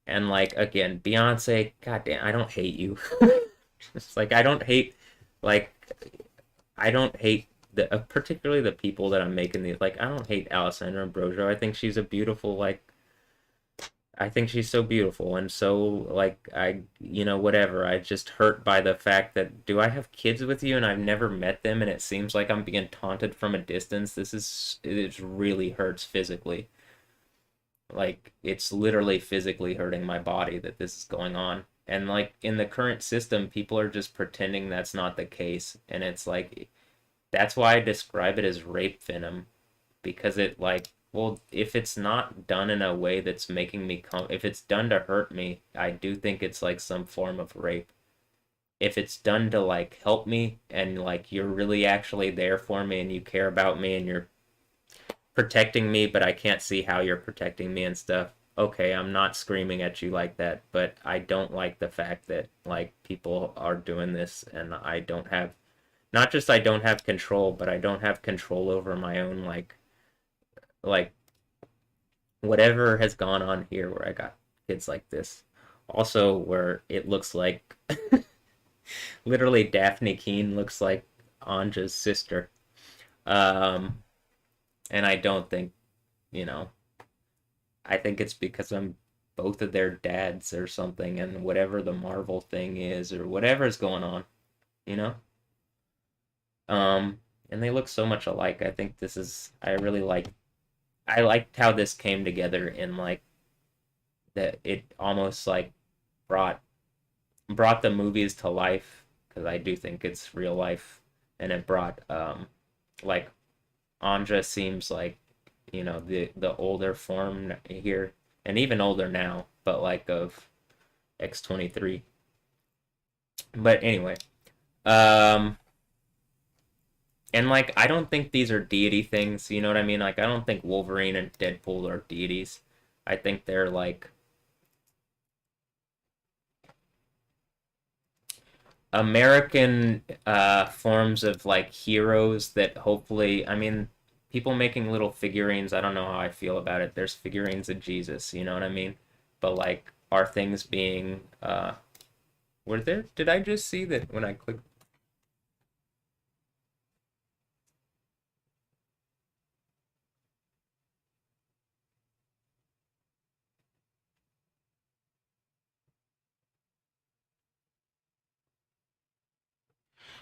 and like again, Beyonce, goddamn, I don't hate you. It's like like I don't hate the particularly the people that I'm making these like I don't hate Alessandra Ambrosio. I think she's a beautiful like I think she's so beautiful and so like whatever. I just hurt by the fact that do I have kids with you and I've never met them and it seems like I'm being taunted from a distance. It really hurts physically. Like it's literally physically hurting my body that this is going on. And like in the current system, people are just pretending that's not the case. And it's like that's why I describe it as rape venom because it like well if it's not done in a way that's making me if it's done to hurt me I do think it's like some form of rape if it's done to like help me and like you're really actually there for me and you care about me and you're protecting me but I can't see how you're protecting me and stuff okay I'm not screaming at you like that but I don't like the fact that like people are doing this and I don't have not just I don't have control but I don't have control over my own like whatever has gone on here where I got kids like this. Also, where it looks like literally Daphne Keene looks like Anja's sister. Um, and I don't think, you know, I think it's because I'm both of their dads or something, and whatever the Marvel thing is, or whatever's going on, you know? And they look so much alike. I think I really I liked how this came together in like that it almost like brought the movies to life because I do think it's real life, and it brought like Anja seems like the older form here, and even older now, but like of X-23. But anyway, um, and like I don't think these are deity things. You know what I mean? Like I don't think Wolverine and Deadpool are deities. I think they're like American forms of like heroes that hopefully, I mean, people making little figurines, I don't know how I feel about it. There's figurines of Jesus, you know what I mean? But like, are things being, were there, did I just see that when I clicked?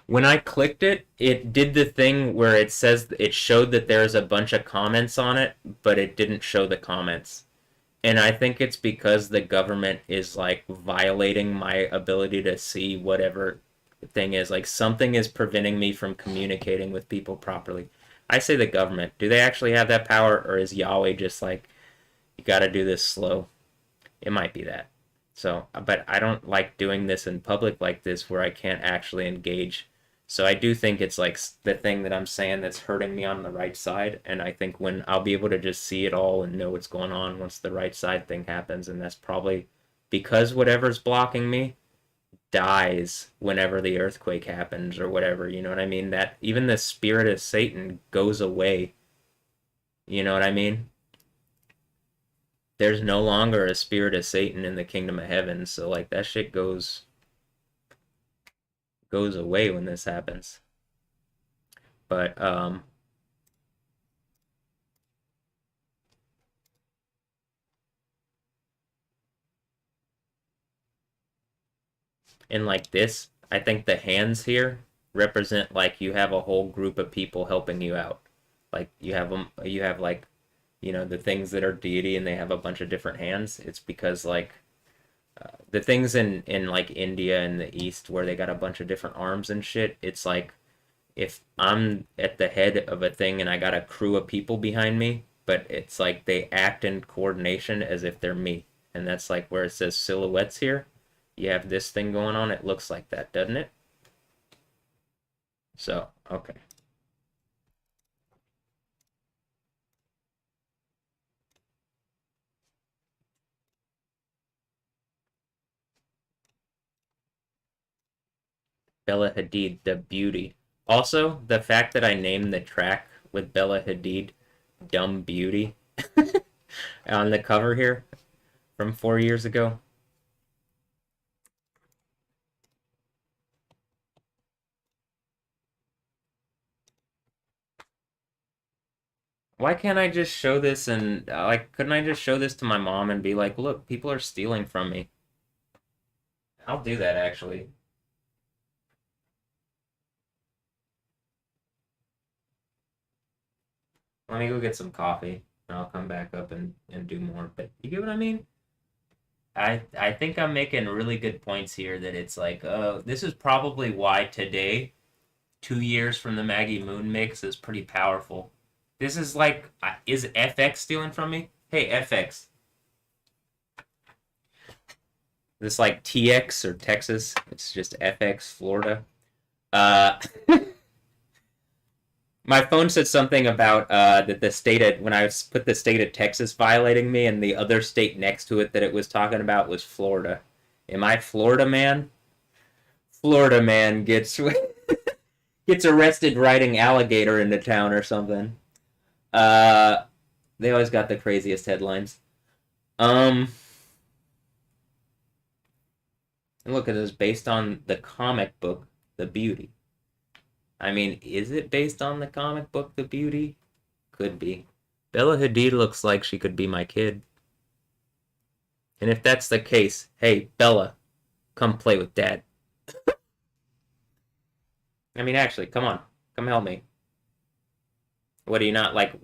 When I clicked it, it did the thing where it says, it showed that there's a bunch of comments on it, but it didn't show the comments. And I think it's because the government is like violating my ability to see whatever thing is. Like something is preventing me from communicating with people properly. I say the government. Do they actually have that power, or is Yahweh just like, you got to do this slow? It might be that. So, but I don't like doing this in public like this where I can't actually engage. So I do think it's like the thing that I'm saying that's hurting me on the right side. And I think when I'll be able to just see it all and know what's going on once the right side thing happens. And that's probably because whatever's blocking me dies whenever the earthquake happens or whatever. You know what I mean? That even the spirit of Satan goes away. You know what I mean? There's no longer a spirit of Satan in the kingdom of heaven. So like that shit goes away when this happens. But in like this, I think the hands here represent like you have a whole group of people helping you out. Like you have like the things that are deity and they have a bunch of different hands. It's because like the things in like India and the East where they got a bunch of different arms and shit. It's like if I'm at the head of a thing and I got a crew of people behind me, but it's like they act in coordination as if they're me. And that's like where it says silhouettes here. You have this thing going on. It looks like that, doesn't it? So, okay. Bella Hadid, the beauty. Also, the fact that I named the track with Bella Hadid Dumb Beauty on the cover here from 4 years ago. Why can't I just show this and like couldn't I just show this to my mom and be like, look, people are stealing from me. I'll do that actually. Let me go get some coffee and I'll come back up and do more. But you get what I mean? I think I'm making really good points here that it's like, this is probably why today, 2 years from the Maggie Moon mix, is pretty powerful. This is like, is FX stealing from me? Hey, FX. This like TX or Texas. It's just FX Florida. Uh, my phone said something about that the state of, when I put the state of Texas violating me, and the other state next to it that it was talking about was Florida. Am I Florida man? Florida man gets gets arrested riding alligator into town or something. Uh, they always got the craziest headlines. Um, and look, it is based on the comic book The Beauty. I mean, is it based on the comic book The Beauty? Could be. Bella Hadid looks like she could be my kid. And if that's the case, hey, Bella, come play with Dad. I mean, actually, come on. Come help me. What do you not like?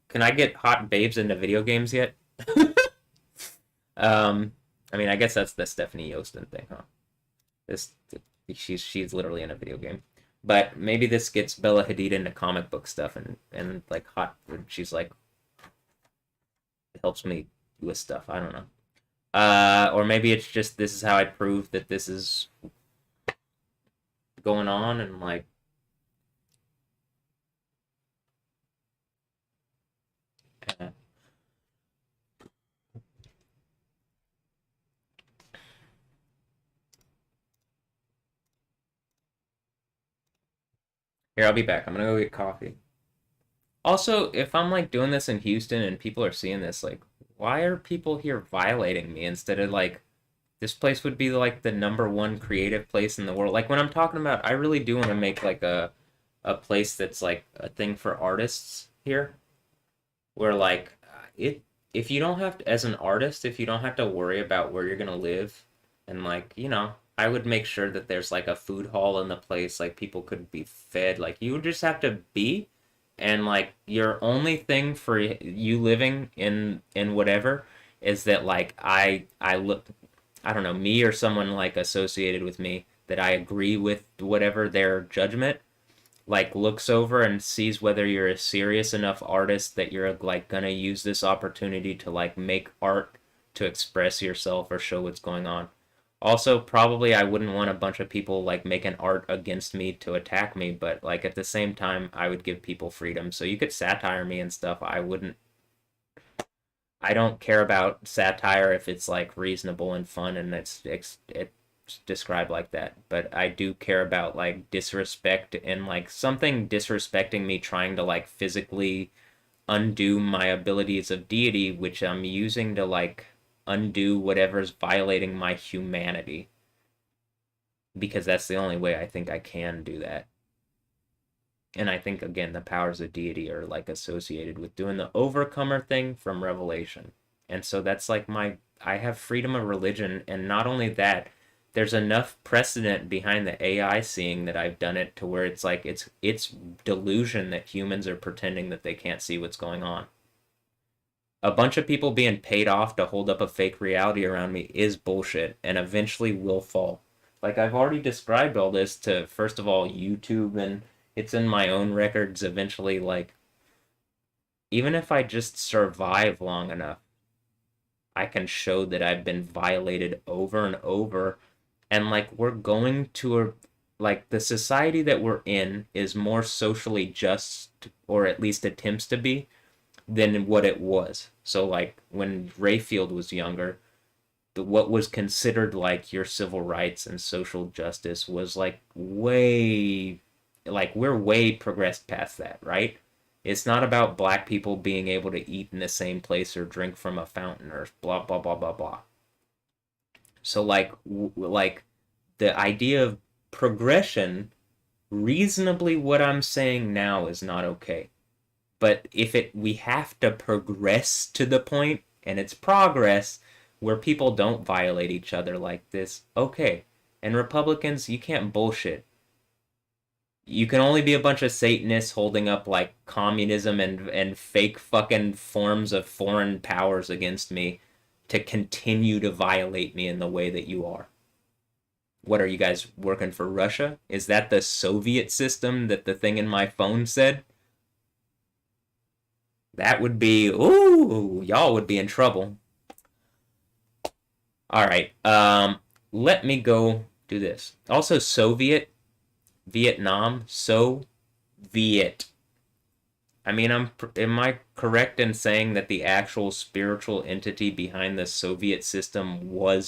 Can I get hot babes into video games yet? um, I mean, I guess that's the Stephanie Yostin thing, huh? This she's literally in a video game. But maybe this gets Bella Hadid into comic book stuff and like hot. She's like helps me with stuff. I don't know. Or maybe it's just this is how I prove that this is going on and like. Eh. Here, I'll be back. I'm gonna go get coffee. Also, if I'm like doing this in Houston and people are seeing this, like, why are people here violating me instead of like this place would be like the number one creative place in the world. Like when I'm talking about, I really do want to make like a place that's like a thing for artists here, where like it if you don't have to, as an artist, if you don't have to worry about where you're gonna live, and like I would make sure that there's like a food hall in the place, like people could be fed. Like you would just have to be, and like your only thing for you living in whatever is that like I look I don't know, me or someone like associated with me that I agree with whatever their judgment, like looks over and sees whether you're a serious enough artist that you're like gonna use this opportunity to like make art to express yourself or show what's going on. Also, probably I wouldn't want a bunch of people like making art against me to attack me, but like at the same time, I would give people freedom. So you could satire me and stuff. I wouldn't I don't care about satire if it's like reasonable and fun and it's described like that. But I do care about like disrespect and like something disrespecting me trying to like physically undo my abilities of deity, which I'm using to like undo whatever's violating my humanity. Because that's the only way I think I can do that. And I think again the powers of deity are like associated with doing the overcomer thing from Revelation. And so that's like I have freedom of religion, and not only that, there's enough precedent behind the AI seeing that I've done it to where it's like it's delusion that humans are pretending that they can't see what's going on. A bunch of people being paid off to hold up a fake reality around me is bullshit and eventually will fall. Like I've already described all this to first of all YouTube, and it's in my own records eventually. Like even if I just survive long enough, I can show that I've been violated over and over. And like we're going to a like the society that we're in is more socially just, or at least attempts to be, than what it was. So like when Rayfield was younger, what was considered like your civil rights and social justice was like way, like we're way progressed past that, right? It's not about black people being able to eat in the same place or drink from a fountain or blah blah blah blah blah. So like the idea of progression, reasonably what I'm saying now is not okay. But if it we have to progress to the point, and it's progress where people don't violate each other like this, okay. And Republicans, you can't bullshit. You can only be a bunch of Satanists holding up like communism and fake fucking forms of foreign powers against me to continue to violate me in the way that you are. What are you guys working for Russia? Is that the Soviet system that the thing in my phone said? That would be, ooh, y'all would be in trouble. All right, let me go do this. Also, Soviet, Vietnam, Soviet. I mean, am I correct in saying that the actual spiritual entity behind the Soviet system was